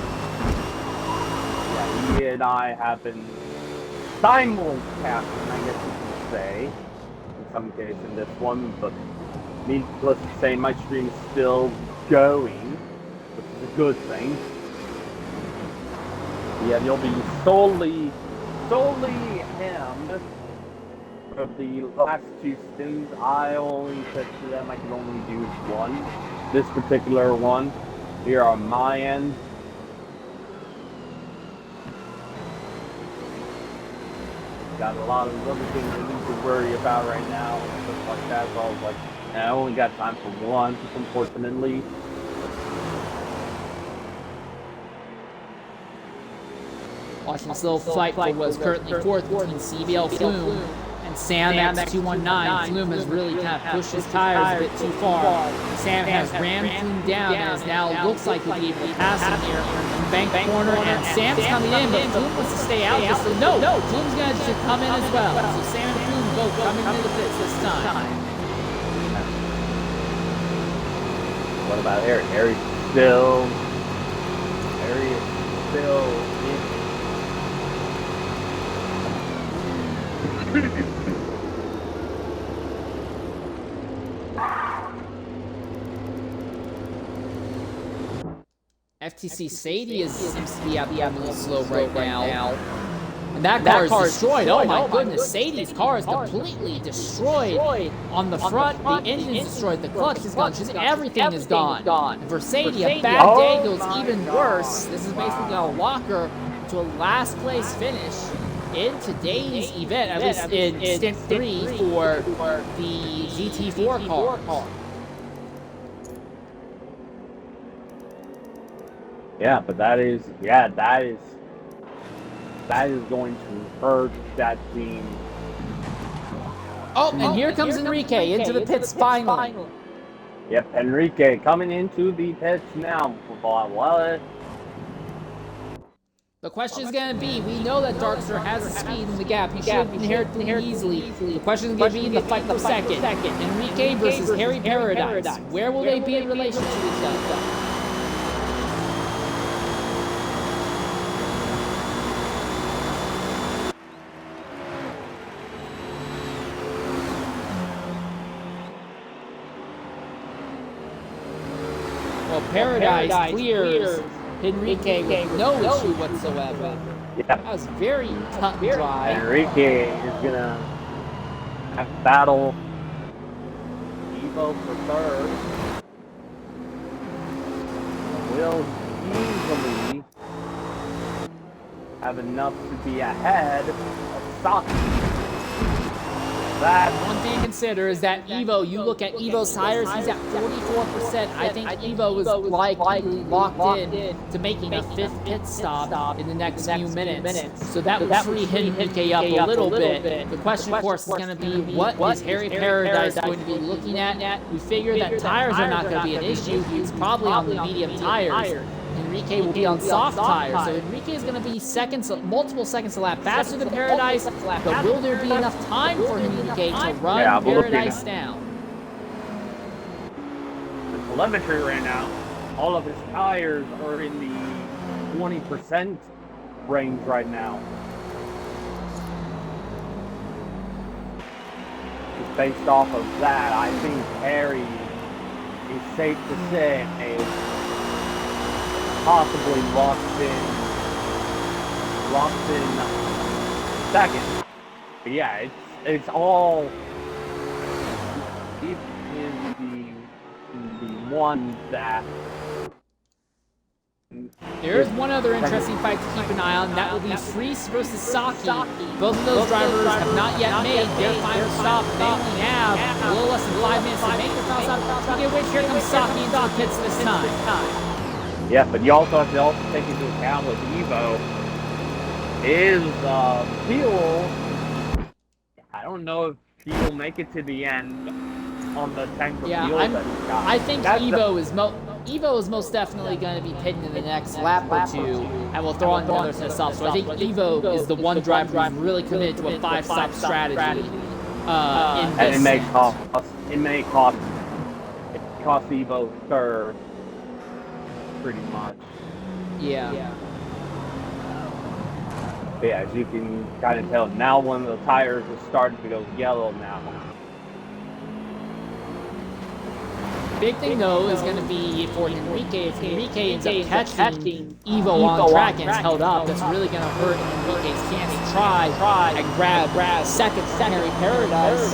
Yeah, he and I have been simulcasting, I guess you could say, in some case in this one, but needless to say, my stream is still going, which is a good thing. Yeah, you'll be solely him for the last 2 stints. I only said to them I could only do one. This particular one here on my end. Got a lot of other things I need to worry about right now and stuff like that. So I was like, I only got time for one, unfortunately. Watching this little fight for what is currently 4th between CBL Flume and Sam X219. Flume has really kind of pushed his tires a bit too far. Sam has rammed Flume down and now looks like he'll be able to pass him here in the bank corner. And Sam's coming in, but Flume wants to stay out. So no, Flume's going to come in as well. So Sam and Flume both coming into the pits this time. What about Harry? Harry is still in. FTC Sadie seems to be abnormally slow right now. And that car is destroyed. Oh my goodness, Sadie's car is completely destroyed. On the front, the engine is destroyed, the clutch is gone, just everything is gone. And for Sadie, a bad day goes even worse. This is basically going to lock her to a last place finish in today's event, at least in Stint 3 for the GT4 car. Yeah, but that is going to hurt that team. Oh, and here comes Enrique into the pits finally. Yep, Enrique coming into the pits now. What? The question is going to be, we know that Darkster has the speed in the gap. He should inherit easily. The question is going to be in the fight for second. Enrique versus Harry Paradise. Where will they be in relation to each other? Well, Paradise clears Enrique with no issue whatsoever. Yeah. That was very cut and dry. Enrique is gonna battle. Evo for third. Will easily have enough to be ahead of Saki. That one thing to consider is that Evo, you look at Evo's tires, he's at 44%. I think Evo is likely locked in to making a 5th pit stop in the next few minutes. So that would free Henrique up a little bit. The question, of course, is going to be, what is Harry Paradise going to be looking at? We figure that tires are not going to be an issue. He's probably on the medium tires. Enrique will be on soft tires, so Enrique is going to be multiple seconds a lap faster than Paradise, but will there be enough time for Enrique to run Paradise down? The telemetry right now, all of his tires are in the 20% range right now. Just based off of that, I think Harry is safe to say possibly locked in second. But yeah, it's all it is the one that there is one other interesting fight to keep an eye on. That will be Freese versus Saki. Both of those drivers have not yet made their final stop. They only have a little less than 5 minutes to make their final stop. Okay, wait, here comes Saki into the pits this time. Yeah, but you also have to take into account with Evo is fuel. I don't know if he'll make it to the end on the tank of fuel that he's got. I think Evo is most definitely going to be pitting in the next lap or two, and will throw on another set of stops. So I think Evo is the one driver who's really committed to a 5-stop strategy. And it may cost Evo third. Pretty much. Yeah. But yeah, as you can kind of tell, now one of the tires is starting to go yellow now. Big thing though is going to be for Enrique. If Enrique ends up catching Evo on track and it's held up, that's really going to hurt Enrique's chance to try and grab second Harry Paradise.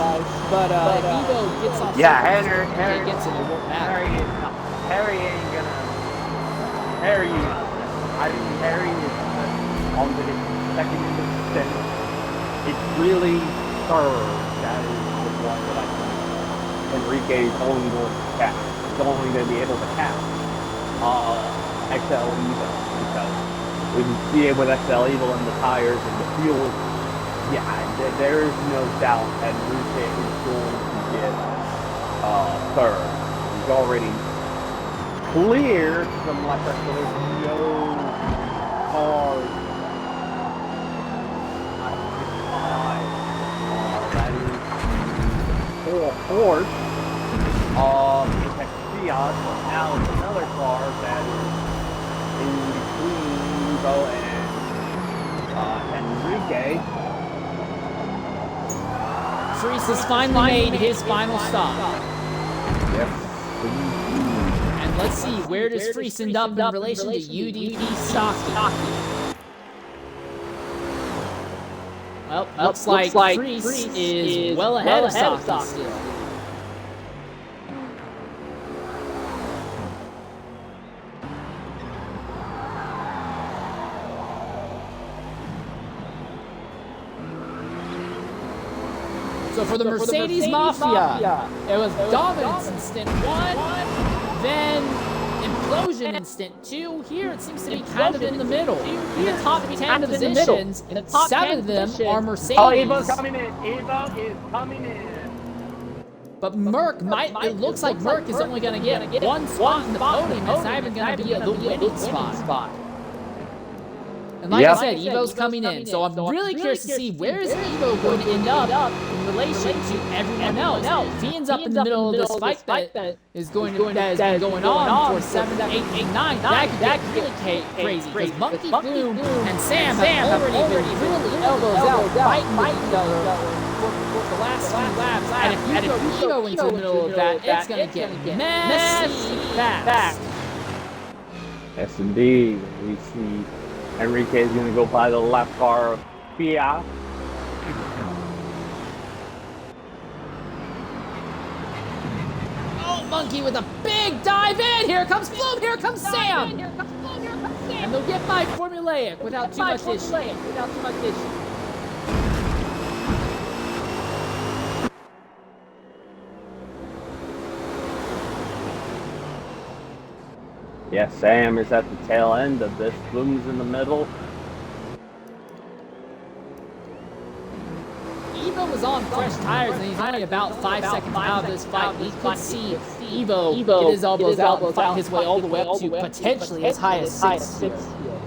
But if Evo gets off Harry gets it, it won't matter. Harry ain't gonna. Harry, I think Harry is on the second in the stint. It's really third. That is the one that I think Enrique is only going to catch. He's only going to be able to catch XL Evo, because we can see it with XL Evo and the tires and the fuel. Yeah, there is no doubt that Enrique is going to get third. He's already clear some like that, so there's no cars. That is fourth. Fiat, so now it's another car that is in between Evo and Enrique. Freese has finally made his final stop. Yes. Let's see, where does Freese end up in relation to UDP Saki? Well, looks like Freese is well ahead of Saki still. So for the Mercedes Mafia, it was dominance in Stint 1, then implosion in Stint 2. Here it seems to be kind of in the middle. In the top 10 positions, 7 of them are Mercedes. Oh, Evo's coming in. Evo is coming in. But it looks like Merck is only going to get one spot in the podium. It's not even going to be the winning spot. And like I said, Evo's coming in, so I'm really curious to see where is Evo going to end up in relation to everyone else. If he ends up in the middle of this fight that has been going on for 7, 8, 9, that could get really crazy, because Monkey Boom and Sam have already been really elbows out, fighting each other for the last few laps. And if you go into the middle of that, it's going to get messy fast. Yes, indeed. We see Enrique is going to go by the left car of Fiat. Monkey with a big dive in. Here comes Flume. Here comes Sam. And they'll get by formulaic without too much issue. Yeah, Sam is at the tail end of this. Flume's in the middle. Evo was on fresh tires, and he's only about 5 seconds out of this fight. We could see Evo get his elbows out and fight his way all the way up to potentially as high as 6th here.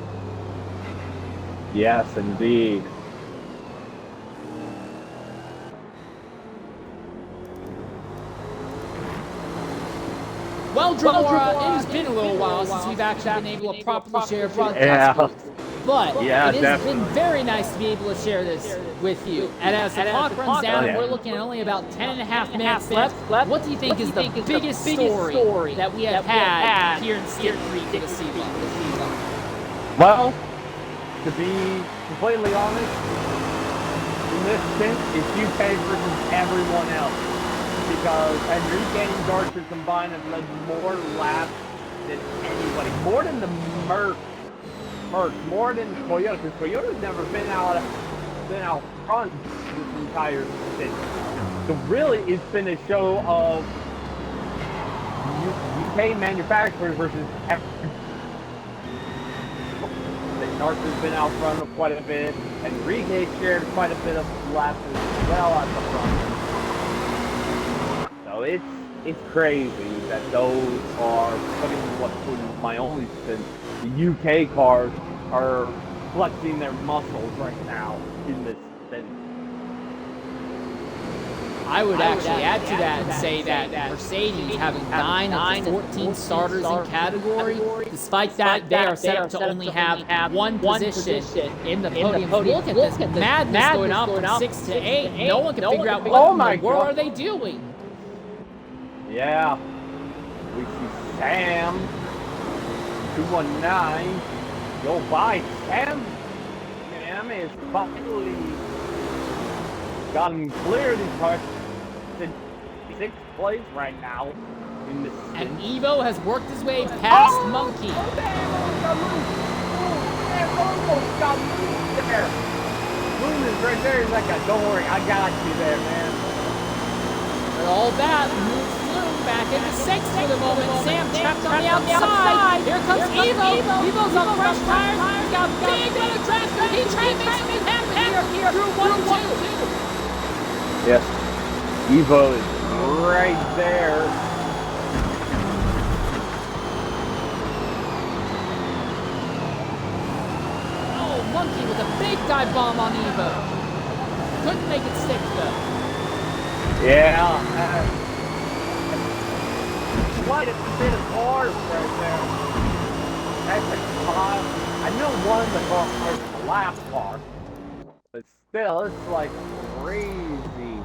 Yes, indeed. Well, Dremora, it has been a little while since we've actually been able to properly share broadcast. But it has been very nice to be able to share this with you. And as the clock runs down, we're looking at only about 10.5 minutes left. What do you think is the biggest story that we have had here in Stint 3 for the season? Well, to be completely honest, in this stint, it's UK versus everyone else. Because Enrique and Garcia combined have led more laps than anybody. More than the Merc, more than Toyota, because Toyota's never been out front this entire stint. So really, it's been a show of UK manufacturers versus Garcia's been out front quite a bit. Enrique shared quite a bit of laps as well at the front. So it's crazy that those are putting what in my only stint. The UK cars are flexing their muscles right now in this stint. I would actually add to that and say that Mercedes, having 9 of the 14 starters in category, despite that, they are set up to only have one position in the podium. Look at this madness going on from 6 to 8. No one can figure out what in the world are they doing. Yeah, we see Sam, 219, go by. Sam is finally gotten clear. These cars in 6th place right now in this stint. And Evo has worked his way past Monkey. Almost got loose there. Moon is right there. He's like, don't worry, I got you there, man. And all that moves Flume back into 6th for the moment. Sam trapped on the outside. Here comes Evo. Evo's on fresh tires. He's got a big run of traffic. He tries to make something happen here through 1-2. Yes, Evo is right there. Oh, Monkey with a big dive bomb on Evo. Couldn't make it stick though. Yeah, quite a bit of cars right there. That's a car. I know one of the cars is the lap car, but still, it's like crazy.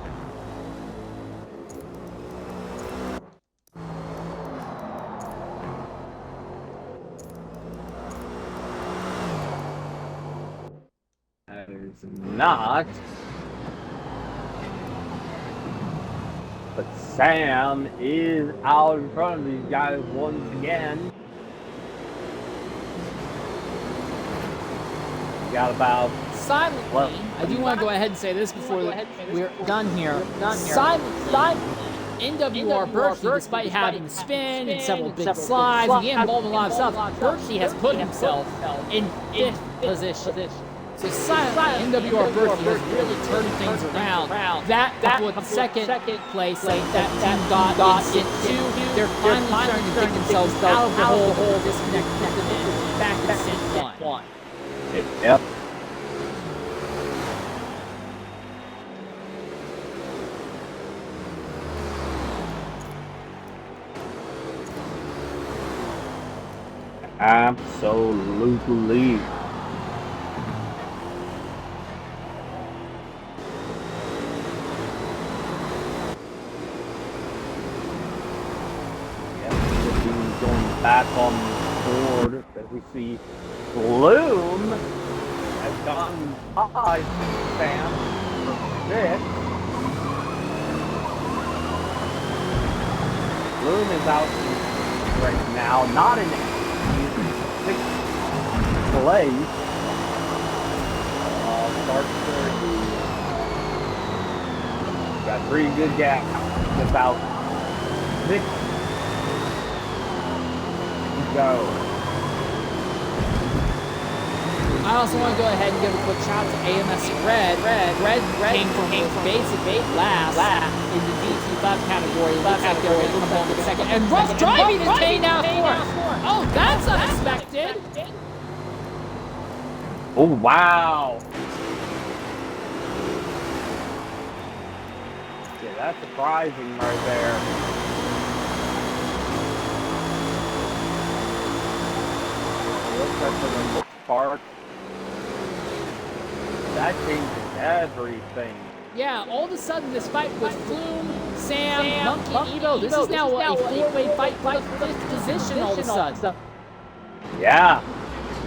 That is not. But Sam is out in front of these guys once again. Got about silently. I do want to go ahead and say this before we're done here. Silently, NWR Berkey, despite having the spin and several big slides and getting involved in a lot of stuff, Berkey has put himself in 5th position. So silently, NWR Berkey has really turned things around. That coupled with the second place that team got in Stint 2, they're finally starting to get themselves out of the whole disconnect back to Stint 1. Yep. Absolutely. Going back on the board as we see Flume has gotten by Sam for 6th. Bloom is out right now, not in 6th place. Start 30. Got pretty good gap. About 6 to go. I also want to go ahead and give a quick shout out to AMS Red. Red came from basically last in the DT5 category. Looks like they were able to hold in second. And rough driving is paying out fourth. Oh, that's unexpected. Oh, wow. Yeah, that's surprising right there. Looks like for the most part, that changes everything. Yeah, all of a sudden this fight with Flume, Sam, Monkey, Evo, this is now a four-way fight for the 5th position all of a sudden. Yeah,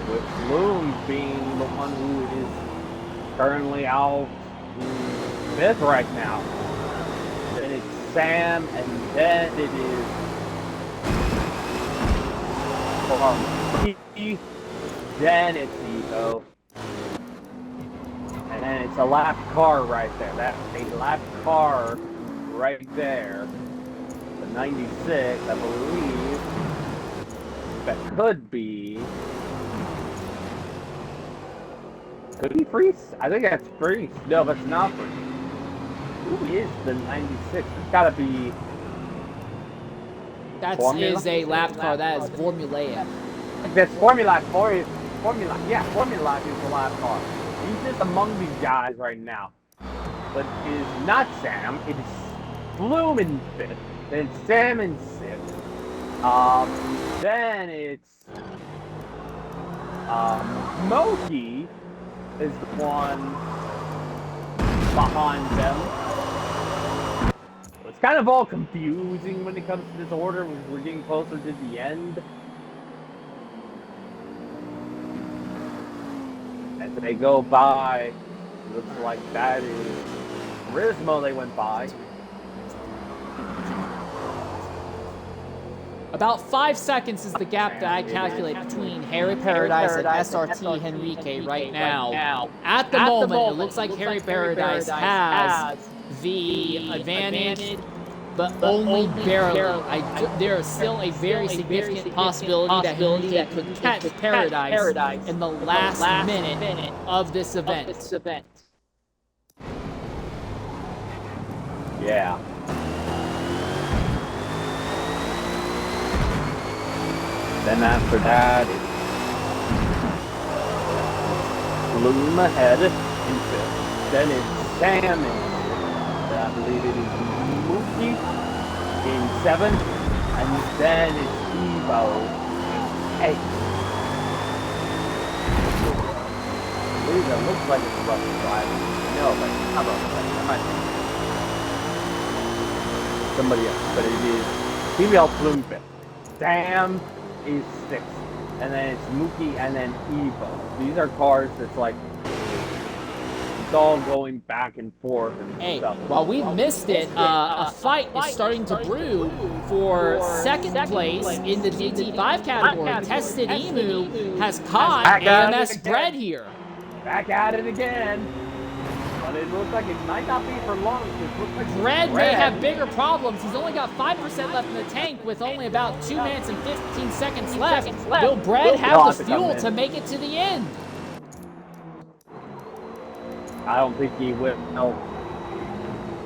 with Flume being the one who is currently out 5th right now. Then it's Sam, and then it is Keith, then it's Evo. And then it's a lap car right there. That's a lap car right there. The 96, I believe. That could be. Could be Freeze? I think that's Freeze. No, that's not Freeze. Who is the 96? It's gotta be. That is a lap car. That is Formula. That's Formula. Yeah, Formula is the lap car. He's just among these guys right now. But it is not Sam. It is Flume in 5th. Then it's Sam in 6th. Then it's Moki is the one behind them. It's kind of all confusing when it comes to this order. We're getting closer to the end. As they go by, looks like that is Rizmo they went by. About 5 seconds is the gap that I calculate between Harry Paradise and SRT Henrique right now. At the moment, it looks like Harry Paradise has the advantage, but only barely. There is still a very significant possibility that Henrique could catch Paradise in the last minute of this event. Yeah. Then after that, it's Bloom ahead in 5th. Then it's Sam in 6th. I believe it is Mookie in 7th. And then it's Evo in 8th. I believe that looks like it's rough driving. No, but not rough driving. I might think somebody else. But it is female Bloom 5th. Sam is 6th, and then it's Mookie, and then Evo. These are cars that's like it's all going back and forth and stuff. While we've missed it, a fight is starting to brew for 2nd place in the DT5 category. Tested Emu has caught AMS Bread here. Back at it again. But it looks like it might not be for long. It looks like Red may have bigger problems. He's only got 5% left in the tank with only about 2 minutes and 15 seconds left. Will Bread have the fuel to make it to the end? I don't think he will. No.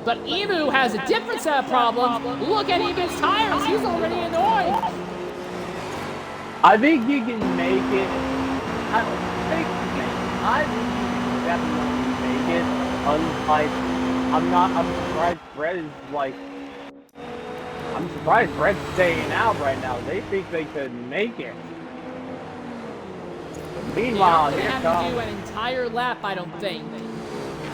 But Emu has a different set of problems. Look at Emu's tires. He's already annoyed. I think he can make it. I think he can definitely make it. Unlike, I'm surprised Brett is like, I'm surprised Brett's staying out right now. They think they could make it. Meanwhile, they don't have to do an entire lap, I don't think.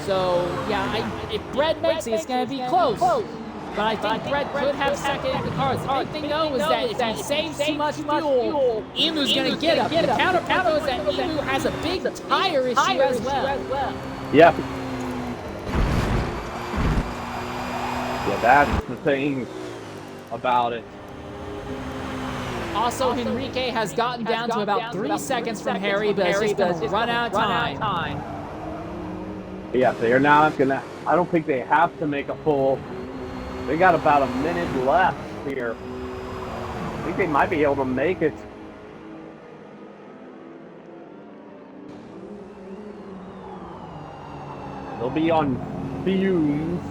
So, yeah, if Brett makes it, it's going to be close. But I think Brett could have second in the cars. The big thing, though, is that if he saves too much fuel, Emu's going to get him. The counterpoint, though, is that Emu has a big tire issue as well. Yeah. Yeah, that's the thing about it. Also, Henrique has gotten down to about 3 seconds from Harry, but it's just going to run out of time. Yeah, they're not gonna. I don't think they have to make a full. They got about a minute left here. I think they might be able to make it. They'll be on fumes.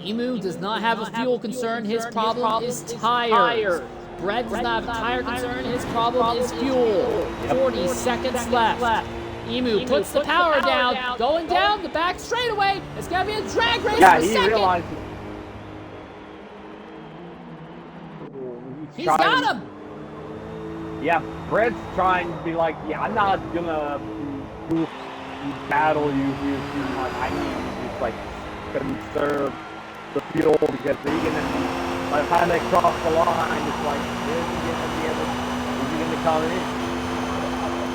Emu does not have a fuel concern. His problem is tires. Brett does not have a tire concern. His problem is fuel. 40 seconds left. Emu puts the power down. Going down the back straightaway. It's going to be a drag race Yeah, for he second. realizes. He's got him. Yeah, Brett's trying to be like, yeah, I'm not gonna battle you here too much. I need to just like conserve the fuel because they're gonna, by the time they cross the line, it's like, is he gonna come in?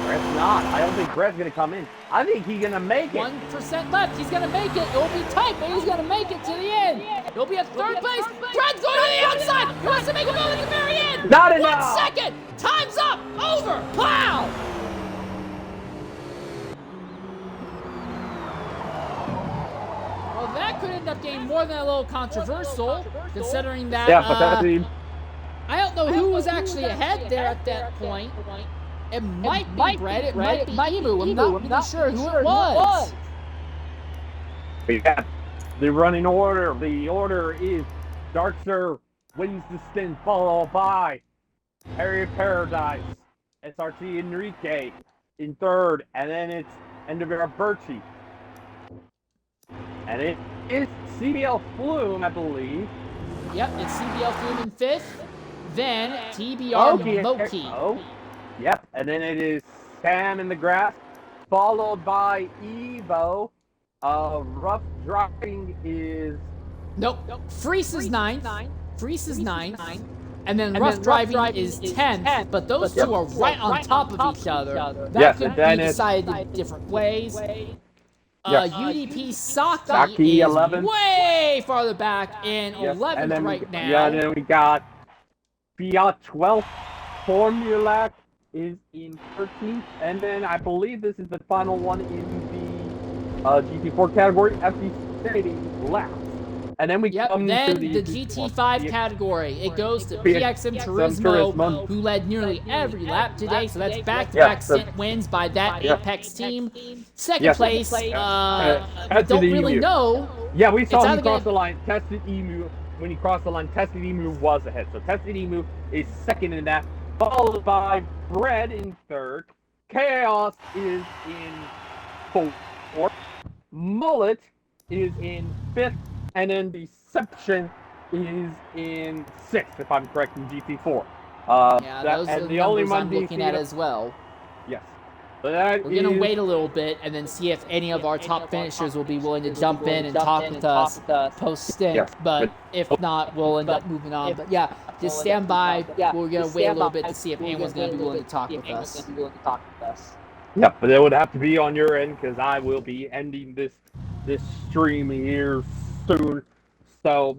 Brett's not. I don't think Brett's gonna come in. I think he's gonna make it. 1% left. He's gonna make it. It'll be tight, but he's gonna make it to the end. It'll be a third place. Brett's going to the outside. He wants to make a move at the very end. Not enough. 1 second. Time's up. Over. Plow. Well, that could end up getting more than a little controversial, considering that. Yeah, but that's I don't know who was actually ahead there at that point. It might be Brett, it might be Emu. I'm not really sure who it was. Yeah, the running order. The order is Darkster wins the stint, followed by Harry Paradise, SRT Enrique in third, and then it's Endovera Birchie. And it is CBL Flume, I believe. Yep, it's CBL Flume in fifth. Then TBR Moki. Oh, yep, and then it is Sam in the grass, followed by Evo. Rough driving is... Nope. Freeze is ninth. Freeze is ninth. And then rough driving is 10th, but those two are right on top of each other. That could be decided in different ways. UDP Saki is 11th. way farther back in 11th right now. Yeah, and then we got Fiat 12th. Formulac is in 13th. And then I believe this is the final one in the GT4 category, FD City last. And then we come then to the GT5 category. It goes to PXM Turismo, who led nearly every lap today. So that's back-to-back stint wins by that Apex team. Second place, I don't really know. Yeah, we saw him cross the line. Tested Emu. When he crossed the line, Tested Emu was ahead. So Tested Emu is second in that, followed by Bread in third. Chaos is in fourth. Mullet is in fifth. And then Deception is in sixth, if I'm correct, in GT4. Those are the numbers I'm looking at as well. Yes. We're going to wait a little bit and then see if any of our top finishers will be willing to jump in and talk with us post-stint. Yeah. But if not, we'll end up moving on. But yeah, just stand by. We're going to wait a little bit to see if anyone's going to be willing to talk with us. Yeah, but it would have to be on your end because I will be ending this stream here soon. So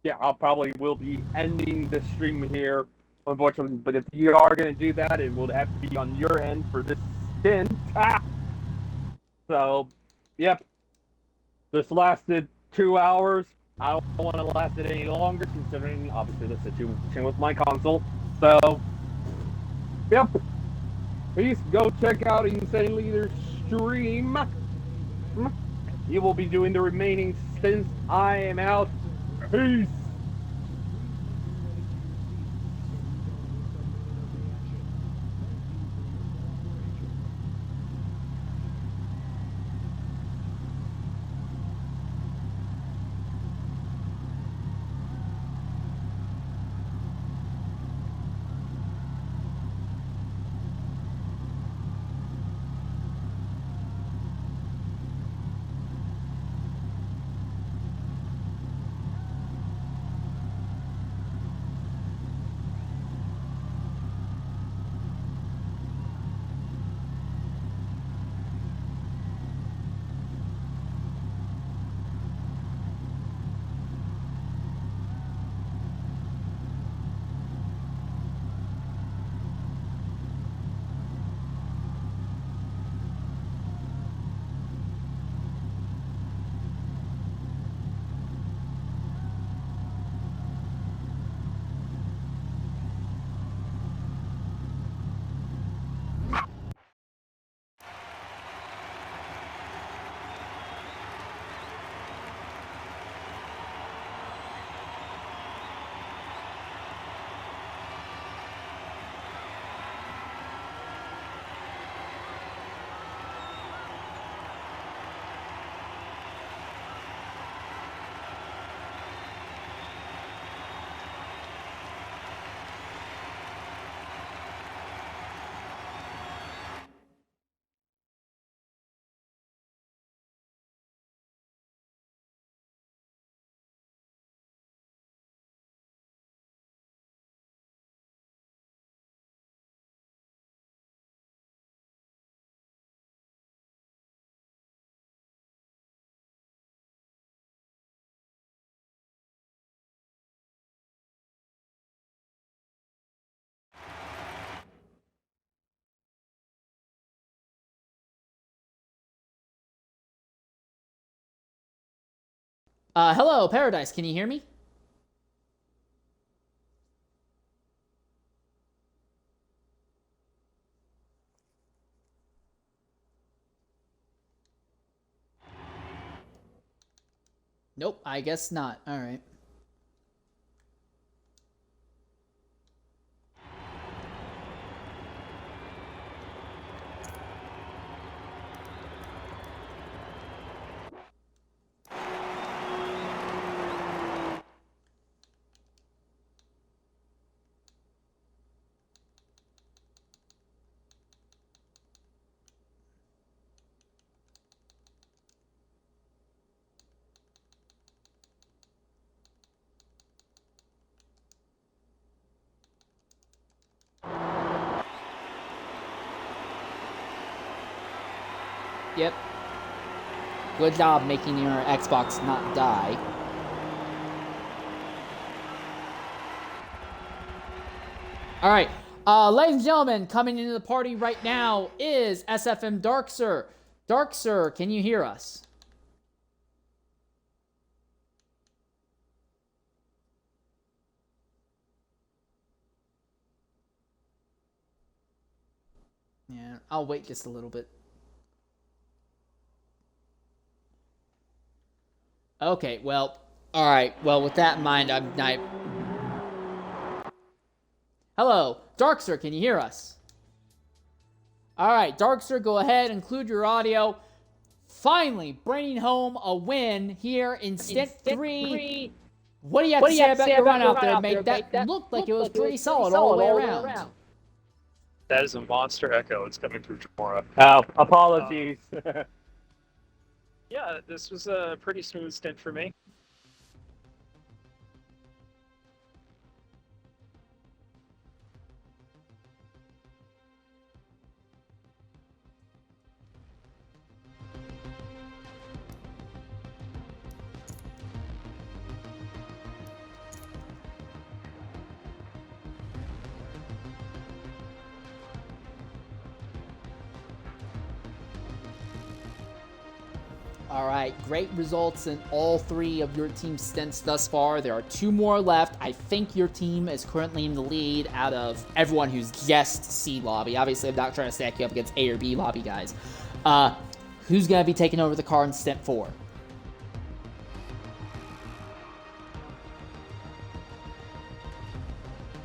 yeah, I'll probably will be ending the stream here, unfortunately. But if you are going to do that, it will have to be on your end for this stint. So, yep. This lasted 2 hours. I don't want to last it any longer, considering obviously the situation with my console. So, yep. Please go check out Insane Leader's stream. You will be doing the remaining stints. I am out. Peace. Hello, Paradise. Can you hear me? Nope, I guess not. All right. Yep. Good job making your Xbox not die. All right. Ladies and gentlemen, coming into the party right now is SFM Dark Sir. Dark Sir, can you hear us? Yeah, I'll wait just a little bit. Okay, well, all right. Well, with that in mind, Hello, Dark Sir, can you hear us? All right, Dark Sir, go ahead, include your audio. Finally, bringing home a win here in Stint 3. What do you have to say about your run out there, mate? That looked like it was pretty solid all the way around. That is a monster echo. It's coming through Dremora. Oh, apologies. Yeah, this was a pretty smooth stint for me. All right, great results in all 3 of your team's stints thus far. There are 2 more left. I think your team is currently in the lead out of everyone who's guessed C lobby. Obviously, I'm not trying to stack you up against A or B lobby guys. Who's going to be taking over the car in Stint 4?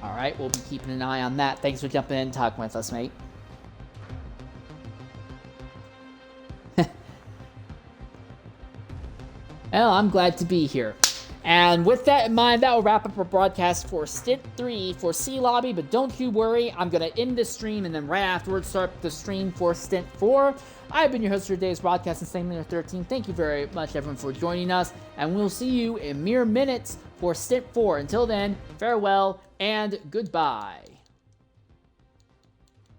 All right, we'll be keeping an eye on that. Thanks for jumping in and talking with us, mate. Well, I'm glad to be here. And with that in mind, that will wrap up our broadcast for Stint 3 for C Lobby, but don't you worry, I'm going to end the stream and then right afterwards start the stream for Stint 4. I've been your host for today's broadcast, and Same Leader 13. Thank you very much, everyone, for joining us, and we'll see you in mere minutes for Stint 4. Until then, farewell and goodbye.